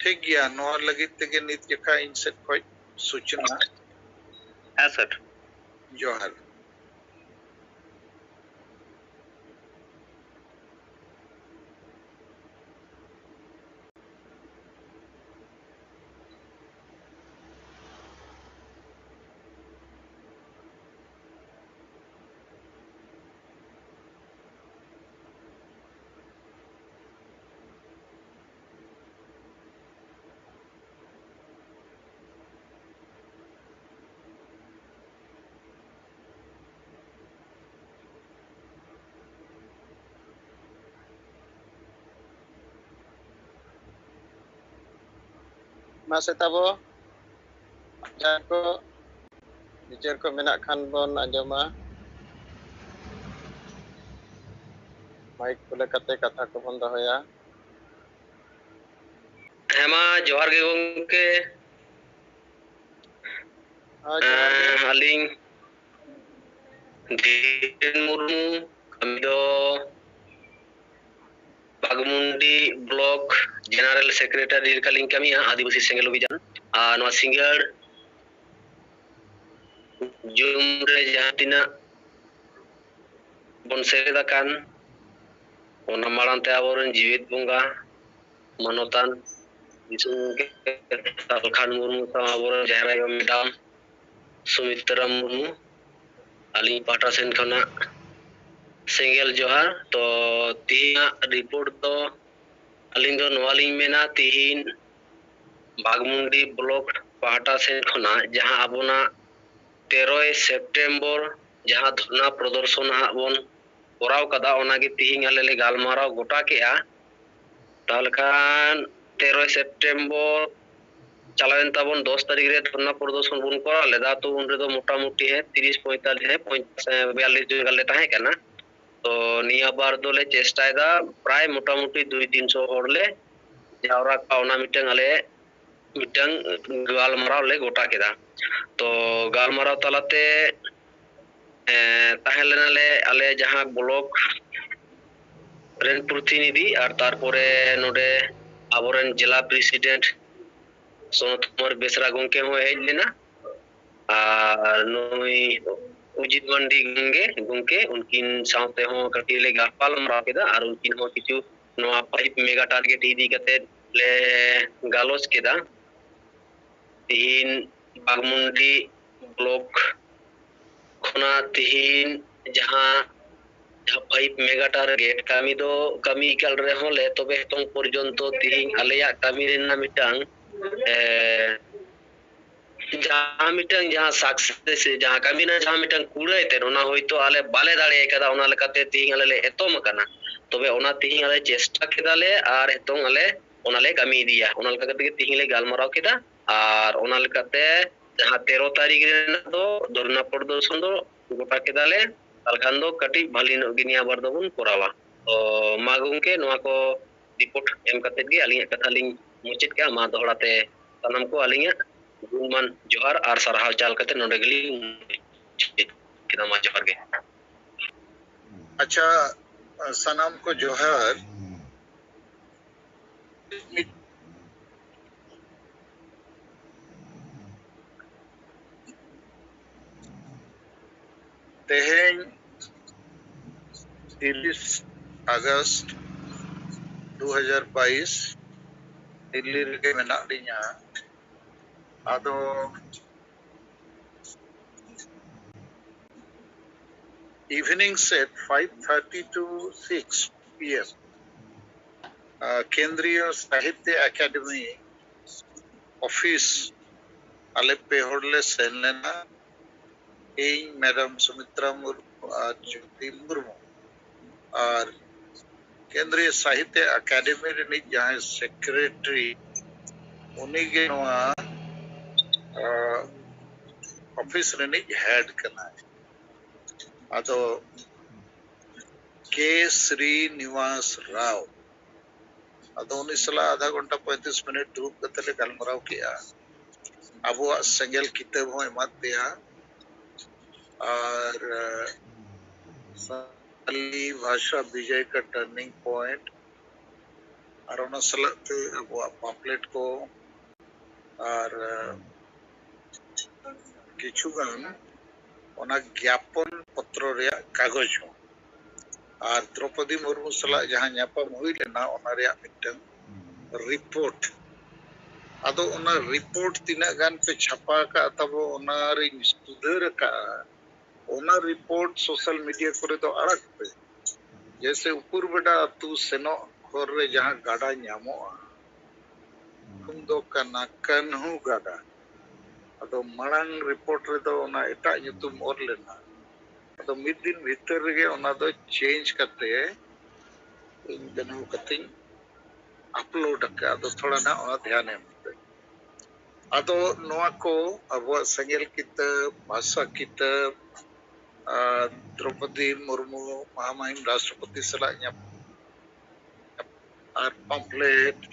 ठीक गया नोआ लगित तेगे नित जखा इन सेट खोज सूचना हाँ सर जोहार Masa tabo jako bicara ko menak khan bon anjoma mic kule kate katha ko bon dohoya Hema जोहार गे गोंके अलिंग धीरेन मुर्मू कमी दो Baghmundi block general secretary Kalinga कमी आदिवासी सेंगल अभियान नवा सिंगर जूम रे जहां तिना बन सेरेदा कान ओना मारांते आबोरन जीवित बुंगा मनोतान सलखान मुर्मू आबोरन जहरायो मैडम सुमित्रा मुर्मू अली पाटा सेन खना सेंगल जोहार तो तीना रिपोर्ट तो अलिंग दो नवालिंग मेना तीन बागमुंडी ब्लॉक पाटा सेन खना जहां अबोना 13 सेप्टेम्बर जहां धरना प्रदर्शन हाबन कोराव कदा ओनागे तीन आलेले गालमाराव गोटा केआ तालखान 13 सेप्टेम्बर चलावेन ताबन 10 तारीख रे धरना प्रदर्शन बन करा लेदा तो उन रे दो मोटा मोटी है 30 45 है 42 जन गले ताहे कना तो निया बार दोले चेष्टायदा प्राय मोटा मोटी 200-300 होड़ले जावरा का ओना मिटंग आले मिटंग गालमाराव ले गोटा केदा तो गालमाराव तलाते ताहेलेनाले आले जहां ब्लॉक रेन प्रतिनिधि और तारपरे नोडे आबोरेन जिला प्रेसिडेंट सोनत कुमार बेसरा गोंके हो हेजलेना और नोई उजित मंडी गोंके उनकिन साउते हो कटिले गापाल मरा केदा और उनकिन हो किछु नोआ 5 मेगा टारगेट इदी कते ले गालोच केदा तीन बागमुंडी ब्लॉक खना तीन जहां 5 मेगा टारगेट कमी दो कमी कल रे होले तबे तों पर्यंत तीन आलेया कमी रेना मिटांग जहां मिटांग जहां सक्सेस जहां कमी ना जहां मिटांग कुड़े ते ओना होइतो आले बाले दाड़े कदा ओना लकाते तीन आले एतोम कना तबे ओना तीन आले चेष्टा केदाले और एतों आले ओना ले कमी दिया ओना लकाते तीन ले गालमाराव केदा और ओना लकाते जहां 13 तारीख रे दो धरना प्रदर्शन दो गोटा केदाले तालखान दो कटी भाली गिनिया बार दोबन कोरावा तो मागुं के नोआ को रिपोर्ट एम कते गे अलिया कथा लिंग मुचित का मा दोहराते तनम को अलिया गुणमान जोहार और सरहाव चाल कते नोडगली किदा मा जोहार गे अच्छा सनाम को जोहार तेहें 30 अगस्त 2022 दिल्ली रे मेना दिnya ado evening set 5:30 to 6 p.m. केंद्रीय साहित्य अकादमी ऑफिस आले पेहोड़ले सेन लेना इन मैडम सुमित्रा मुर्मू और ज्योति मुर्मू और केंद्रीय साहित्य अकादमी रे जहां सेक्रेटरी उनी के नवा ऑफिस रे हेड कना अदो के श्रीनिवास राव अदो उनी सला आधा घंटा 35 मिनट दुरुब कते ले गलमराव किया अबुआ सेंगेल किताब हो एमात दिया और साली भाषा विजय का टर्निंग पॉइंट और उन सलाते अबुआ पम्पलेट को और किचुगान उना ज्ञापन पत्र रे कागज हो और द्रौपदी मुर्मू सला जहां न्यापा हुई लेना उना रे मिटन रिपोर्ट अदो उना रिपोर्ट तिना गान पे छपा का तब उना रे सुधर का उना रिपोर्ट सोशल मीडिया करे तो अड़क पे जैसे ऊपर बेटा तू सेनो खोर रे जहां गाड़ा न्यामो तुम दो कना कन्हू गाड़ा अदो मरंग रिपोर्ट रे तो उना एटा युतुम और लेना अदो मिड दिन भीतर रे उना दो चेंज करते इन दिनों कतिंग अपलोड का अदो थोड़ा ना उना ध्यान एम अदो नोआ को अब सेंगेल किताब भाषा किताब द्रौपदी मुर्मू महामहिम राष्ट्रपति सला और पम्पलेट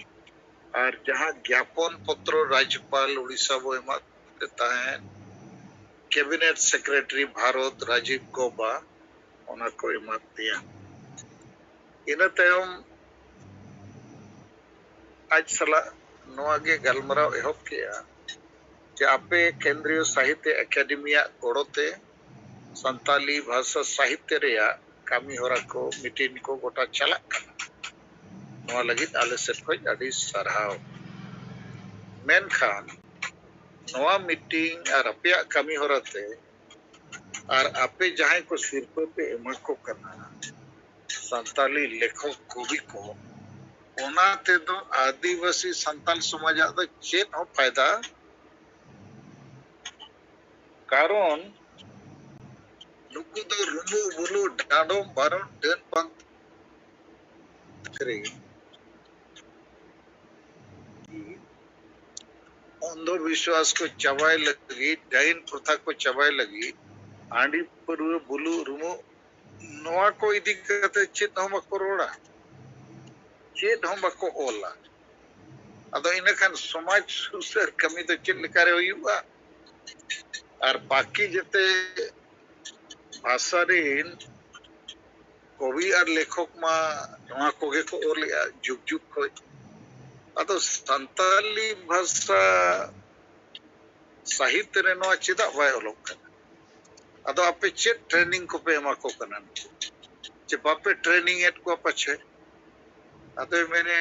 और जहां ज्ञापन पत्र राज्यपाल उड़ीसा वो एमा देता है कैबिनेट सेक्रेटरी भारत राजीव गौबा उना को एमा दिया इन तयम आज सला नोआगे गलमराव एहब किया कि आपे केंद्रीय साहित्य अकादमिया गोड़ोते संताली भाषा साहित्य रेया कामी होरा को मीटिंग को गोटा चला नोआ लगित आले सेट खोज अडी सरहाव मेनखान नोआ मीटिंग और अपिया कामी होराते और आपे जहां को सिरपे पे एमा को करना संताली लेखक कवि को ओनाते तो आदिवासी संताल समाज दो चेत हो फायदा कारण नुकु दो रुमु बुलु डाडो बारो डेन पंत करे अंधविश्वास को चबाए लगी डाइन प्रथा को चबाए लगी आंडी पर बुलु रुमु नोआ को इदी करते चेत हो मकरोड़ा चेत हम बको ओला अदो इन खान समाज सुसर कमी तो चेत लिकारे हुआ और बाकी जते भाषा रेन कवि और लेखक मा नोआ कोगे को ओर लिया जुग जुग को अदो संताली भाषा साहित्य रे नोआ चेदा बाय ओलोक अदो आपे चेत ट्रेनिंग को पे एमा को कनन चे बापे ट्रेनिंग एट को पछे अतः मैंने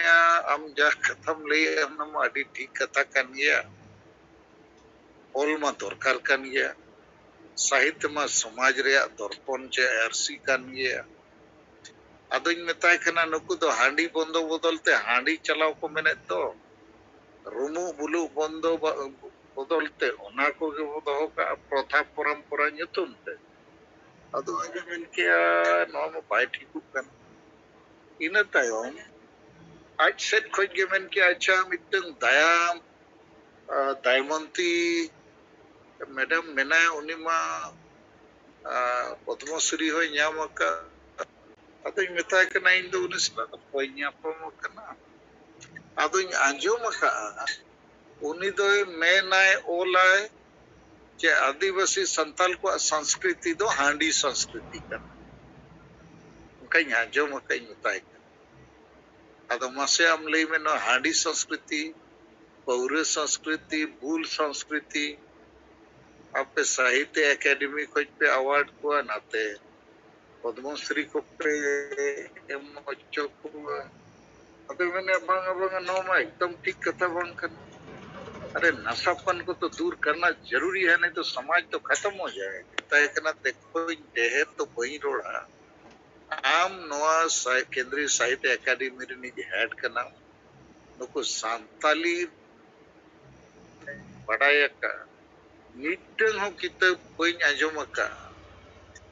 हम जा खत्म ले हम अड़ी ठीक कथा कन गया ओल मा दरकार कन गया साहित्य मा समाज रे दर्पण चे आरसी कन गया अदुኝ मेताय कना नुकु दो हांडी बंदो बदलते हांडी चलाव को मेने तो रुमु बुलु बंदो बदलते ओना को गे दोहो का प्रथा परंपरा nyutum ते अदु आगे मेन के नो बाय ठीकु कन इन तायम आज सेट खोज के मेन के अच्छा मिटंग दयामंती मैडम मेना उनिमा पद्मश्री हो ᱧᱟᱢ का अदुኝ मेताय कना इन दो उनिस ना पयня पम कना अदुኝ आंजोम का उनी दो मेनाय ओलाय जे आदिवासी संताल को संस्कृति दो हांडी संस्कृति कना उनका आंजोम का मेताय अदो मासे हम लई में नो हांडी संस्कृति पौर संस्कृति बुल संस्कृति आपे साहित्य अकादमी खोज पे अवार्ड को नाते पद्मश्री को पे एमचो को अबे मैंने बांगा बांगा नो मा एकदम ठीक कथा बन कर अरे नशापन को तो दूर करना जरूरी है नहीं तो समाज तो खत्म हो जाएगा तय करना देखो देह तो वही रोड़ा आम नोआ केंद्रीय साहित्य अकादमी रे निजे हेड करना नुको सांताली बड़ाया का मिटन हो किताब बइन आंजोम का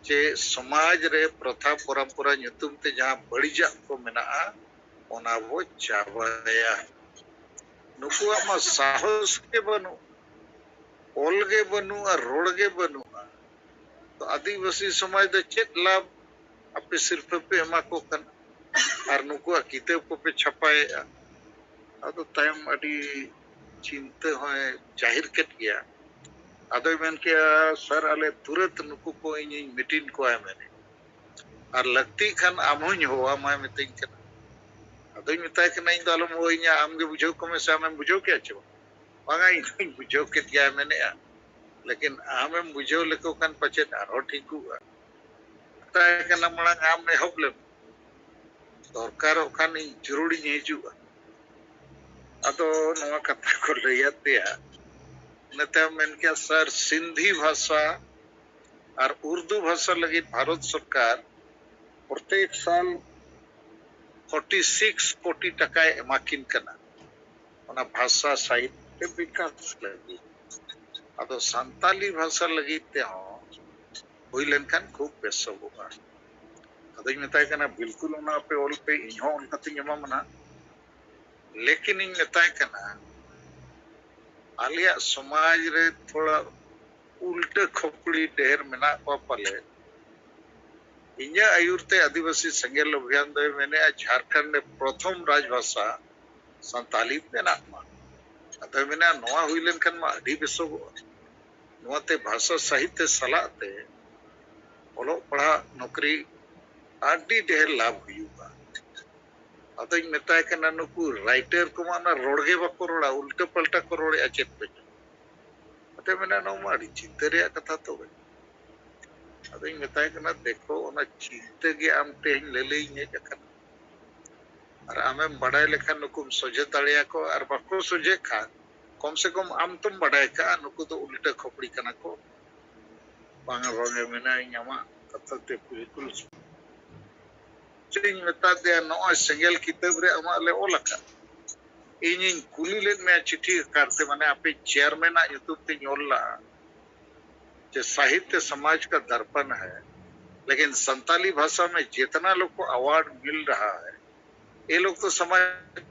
जे समाज रे प्रथा परंपरा nyutum ते जहां बड़िजा को मेना ओना वो चावाया नुको मा साहस के बनु ओलगे बनु और रोड़गे बनु तो आदिवासी समाज दे चेत लाभ आपे सिर्फ पे एमा को कन और नुकुआ किताब को पे छपाएगा अदो तायम अडी चिंता होय जाहिर केट गया अदो मेन के सर आले तुरंत नुकु को इन मीटिंग को है मैंने और लगती खान आमोኝ होवा मैं मितिंग कना अदो मिताय कना इन दालम हो इኛ आमगे बुझो को में सामने बुझो क्या छो बागा इन बुझो के दिया मैंने लेकिन आमें बुझो लेको कान पचे आरो ठीक हुआ ताय कना मणा आम ने हबले सरकार ओखान जरूरी हिजुआ अदो नवा कथा को लैयाते नते मेन के सर सिंधी भाषा और उर्दू भाषा लगी भारत सरकार प्रत्येक साल 46 कोटी टका एमाकिन कना ओना भाषा साहित्य विकास लगी अदो संताली भाषा लगी ते हुई लेनखान खूब बेसो होगा अदो मेताय कना बिल्कुल ओना पे ओल पे इहो उनकती जमा मना लेकिन इन मेताय कना आलिया समाज रे थोड़ा उल्टे खोपड़ी ढेर मेना को पले इन्या आयुरते आदिवासी संगेल अभियान दो मैंने झारखंड में प्रथम राजभाषा संताली मेना मा अतो मेना नोआ हुइलेन खान मा अडी बेसो नोते भाषा साहित्य सलाते ओलो पढ़ा नौकरी अडी ढेर लाभ हुआ अतो इन मेताय कना नुकु राइटर को माना रोड़गे बको रोड़ा उल्टा पलटा को रोड़े अचेत पे अतो मेना नो माड़ी चिंता रे कथा तो अदो इन मेताय कना देखो ओना चिंता गे आम तेन लेलेई ने जखन और आमें बड़ाई लेखा नुकुम सोजे दाड़िया को और बाको सोजे खा कम से कम आम तुम बड़ाई का नुकु तो उल्टा खोपड़ी कना को बांगा बांगा मेना इኛमा कथा ते बिल्कुल इन मेता दे नो सिंगल किताब रे अमाले ओलका इन कुली ले में चिट्ठी करते माने आपे चेयरमैन यूट्यूब ते नोला जो साहित्य समाज का दर्पण है लेकिन संताली भाषा में जितना लोग को अवार्ड मिल रहा है ये लोग तो समाज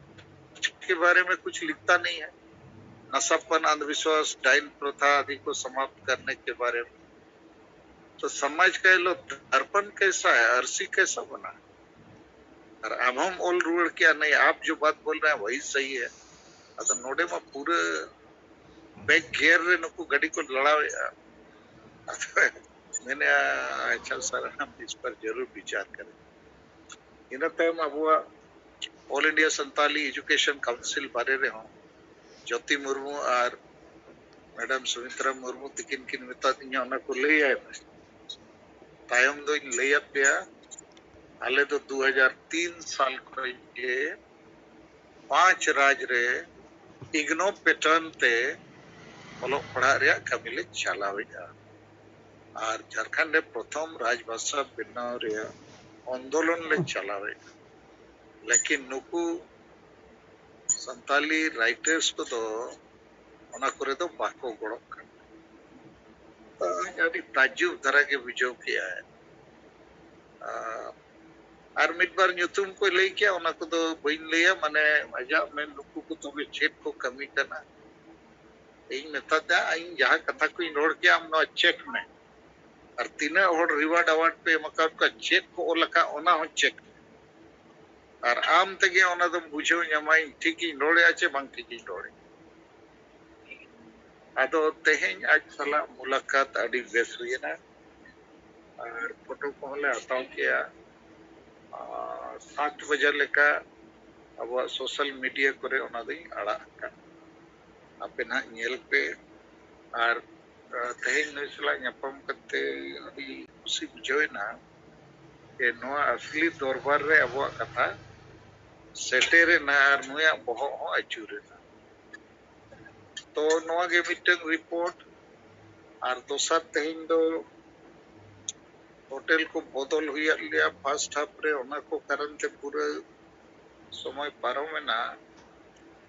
के बारे में कुछ लिखता नहीं है नशापन अंधविश्वास डाइन प्रथा आदि को समाप्त करने के बारे में तो समाज का लोग दर्पण कैसा है अरसी कैसा बना है और अब हम ऑल रूल क्या नहीं आप जो बात बोल रहे हैं वही सही है अगर नोडे में पूरे बैग घेर रहे नुकु गड़ी को लड़ावे मैंने अच्छा सर हम इस पर जरूर विचार करें इन टाइम अब all India Santali education council बारे रे हो ज्योति मुर्मू और मैडम सुमित्रा मुर्मू तिकिन किन मेता दिया ओना को ले आए तायम दो ले पे आले तो 2003 साल को ये 5 राज रे इग्नो पैटर्न ते बोलो पढ़ा रे कमिले चलावेगा और झारखंड प्रथम राजभाषा बनाव रे आंदोलन ले चलावेगा लेकिन नुकु संताली राइटर्स को तो ओना करे तो बाको गड़ो कर तो यानी ताजुब धरा के बुझो किया है और मिड बार न्यूतुम को ले किया ओना को तो बइन लिया माने अजा में नुकु को तो भी चेक को कमी करना इन मेता दा इन जहां कथा को इन रोड के हम नो चेक में और तीना और रिवार्ड अवार्ड पे मका का चेक को ओलका ओना हो चेक और आम तगे ओना तो बुझो ᱧᱟᱢᱟই ठीक इन रोडे आचे बांग ठीक इन रोडे आदो तेहेñ आज साला मुलाकात अडी बेस हुईना और फोटो को ले हटाओ किया 7 बजे लेका अब सोशल मीडिया करे ओना दई आड़ा का आपे ना नेल पे और तेहेñ नसला ᱧᱟᱯᱟᱢ कते अडी खुशी बुझोइना के नोआ असली दरबार रे अब कथा सेटेरे ना और नुया बहो हो अचूरे तो नोआ के मिटन रिपोर्ट और दोसर तेहेñ दो होटल को बदल हुआ लिया फर्स्ट हाफ रे ओना को कारण ते पूरा समय पारो में ना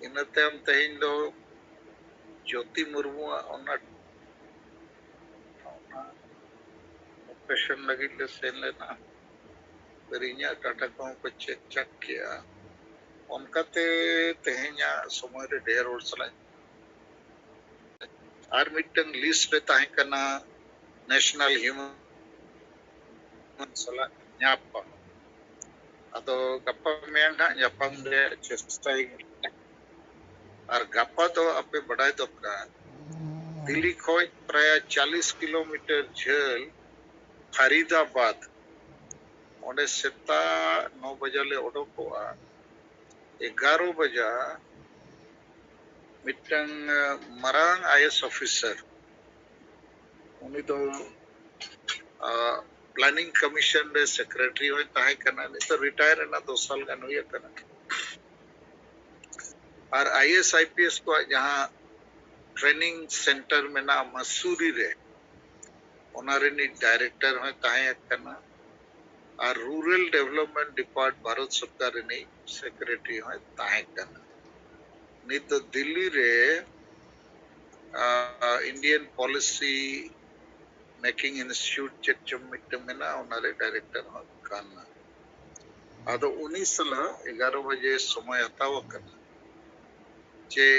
इनते हम तेहेñ दो ज्योति मुर्मू ओना ऑपरेशन लगी ले सेन लेना परिnya टाटा को चेक चेक किया उनकाते तेहेñा समय रे ढेर और सला और मिटन लिस्ट रे ताहे कना नेशनल ह्यूमन सला nyapam ado gapa meyang hak nyapam re chestai ar gapa do ape badai dokar Delhi खोज प्राय 40 किलोमीटर झेल फरीदाबाद ओंडे सेता 9 बजे ले ओडोकोआ 11 बजा मिटंग मरांग आईएएस ऑफिसर उनी तो प्लानिंग कमीशन रे सेक्रेटरी होय ताहे कना नि तो रिटायर ना 2 साल गान होय कना और आईएएस आईपीएस को जहां ट्रेनिंग सेंटर में ना मसूरी रे ओनारेनी डायरेक्टर होय ताहे कना और रूरल डेवलपमेंट डिपार्ट भारत सरकार रे सेक्रेटरी होय ताहे कना नि तो दिल्ली रे इंडियन पॉलिसी मेकिंग इंस्टीट्यूट चेचम मिट में ना ओनारे डायरेक्टर होय कना आदो 11 बजे समय हताव कना जे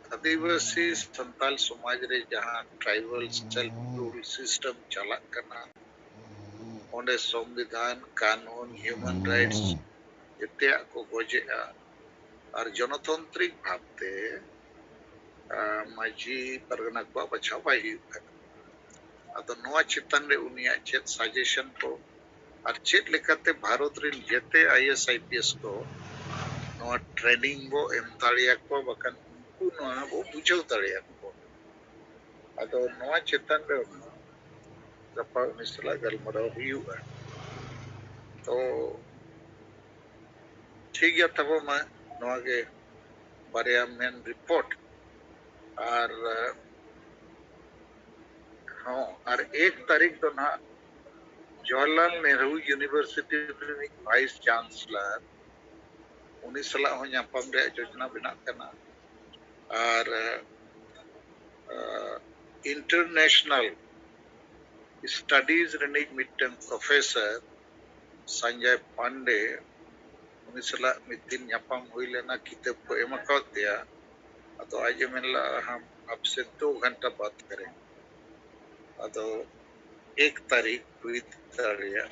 आदिवासी संताल समाज रे जहां ट्राइबल सेल्फ रूल सिस्टम चला कना ओंडे संविधान कानून ह्यूमन राइट्स इत्या को गोजे और जनतांत्रिक भावते माजी परगना को बचाव पाई अतो नोआ चितन रे उनिया चेत सजेशन को और चेत लेकाते भारत रे जेते आईएएस आईपीएस को नोआ ट्रेनिंग बो एम तालिया को बकन उनको नोआ बो बुझाव तालिया को अतो नोआ चितन रे गपा मिसला गलमराव हुआ तो ठीक है तब मैं नोआ के बारे में रिपोर्ट और हाँ और 1 तारीख तो ना Jawaharlal Nehru university vice chancellor उनी सला हो ᱧᱟᱯᱟᱢ रे योजना बना करना और इंटरनेशनल स्टडीज रे मिटन प्रोफेसर संजय पांडे उनी सला मितिन ᱧᱟᱯᱟम हुई लेना किताब को एमका दिया तो आज मिला हम आपसे 2 घंटा बात करें तो 1 तारीख हुई तारिया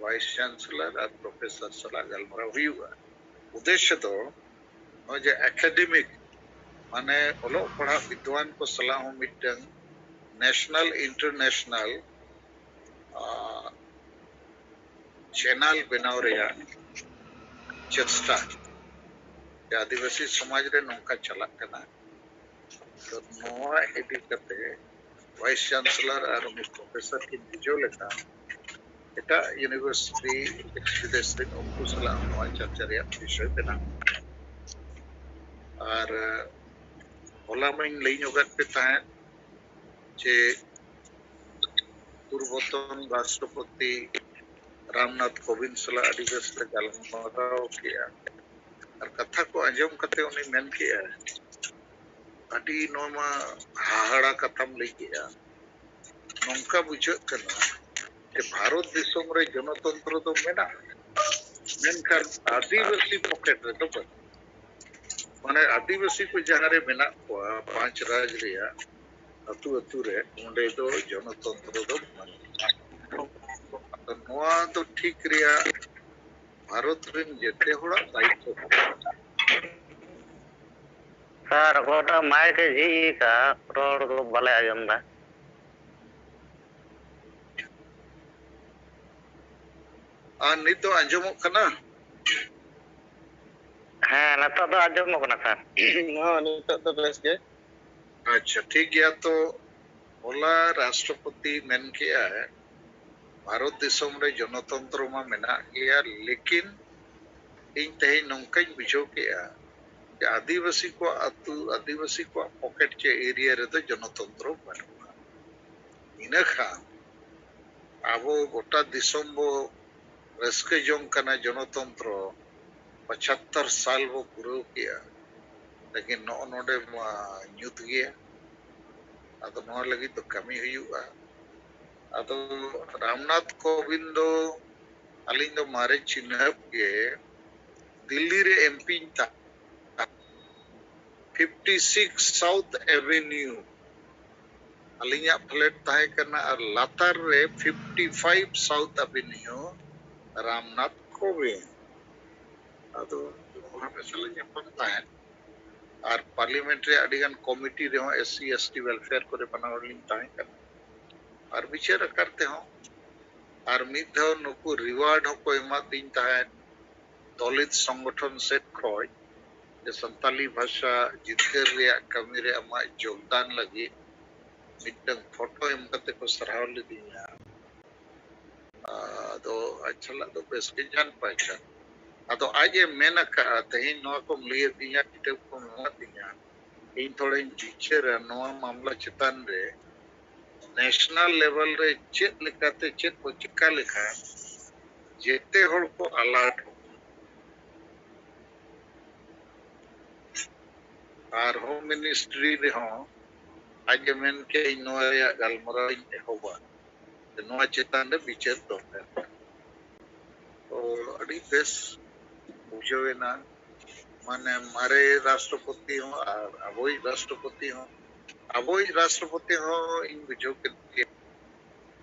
वाइस चांसलर और प्रोफेसर सला गलमरा हुआ उद्देश्य तो जे एकेडमिक माने ओलो पढ़ा विद्वान को सलाह मिटन नेशनल इंटरनेशनल चैनल बनाव रेया चेष्टा आदिवासी समाज रे नौका चला कना तो नोआ एडी करते वाइस चांसलर और प्रोफेसर की बुझो लेता एटा यूनिवर्सिटी एक्सपीडिशन उनको सलाह नोआ चर्चा रे विषय बना और होला में लई जोगत पे ताहे जे पूर्वतन राष्ट्रपति रामनाथ कोविंद सला आदिवासी रे गलमराव किया और कथा को अंजम कते उनी मेन किया अडी नोमा हाहाड़ा कथम लई किया नोंका बुझ कना कि भारत दिसम रे जनतंत्र तो मेना मेनखान आदिवासी पॉकेट रे तो माने आदिवासी को जहां रे मेना को 5 राज रिया अतु अतु रे ओंडे तो जनतंत्र तो तो नोआ तो ठीक रिया भारत रे जेते होड़ा दायित्व सर गोटा माइक जी का रोड को भले आजम दा नित तो अंजमो कना हाँ नता तो आजम कना सर हाँ नित तो बेस के अच्छा ठीक गया तो होला राष्ट्रपति मेन किया है भारत दिसम रे जनतंत्र मा मेना गया लेकिन इन तहे नौकन बुझो किया कि आदिवासी को अतु आदिवासी को पॉकेट के एरिया रे तो जनतंत्र बनुआ इना खा आबो गोटा दिसम बो रस्के जों कना जनतंत्र 75 साल वो पूरा किया लेकिन नो नोडे न्यूत गया अतो नो लगी तो कमी हुआ अतो रामनाथ कोविंद अलिंग दो मारे चिन्ह के दिल्ली रे एमपी था 56 साउथ एवेन्यू अलिया फ्लैट ताहे करना और लातार रे 55 साउथ एवेन्यू रामनाथ कोविंद अदो हमेशा ले ᱧᱟᱯᱟᱢ ताहे और पार्लियामेंट रे अडिगन कमिटी रे एससी एसटी वेलफेयर को रे बना लिंग ताहे करना और विचार करते हो और मिद धाव नुकु रिवार्ड को एमा दिन ताहे दलित संगठन सेट खोय जे संताली भाषा जितकर रे कमी रे अमा योगदान लगी मिटन फोटो एम कते को सराव लिदिया तो अच्छा लगा बेस के जान पाइछा अतो आज मेन का तेहिन नवा को लिए दिया किताब को नवा दिया इन थोड़े टीचर नवा मामला चितान रे नेशनल लेवल रे चेत लिखाते चेत को चिका लिखा जेते होड़ को अलर्ट और होम मिनिस्ट्री रे हो आज मेन के नवा या गलमरा होबा नवा चितान रे विचार तो अड़ी बेस बुझेना माने मारे राष्ट्रपति हो और अबोई राष्ट्रपति हो इन बुझो के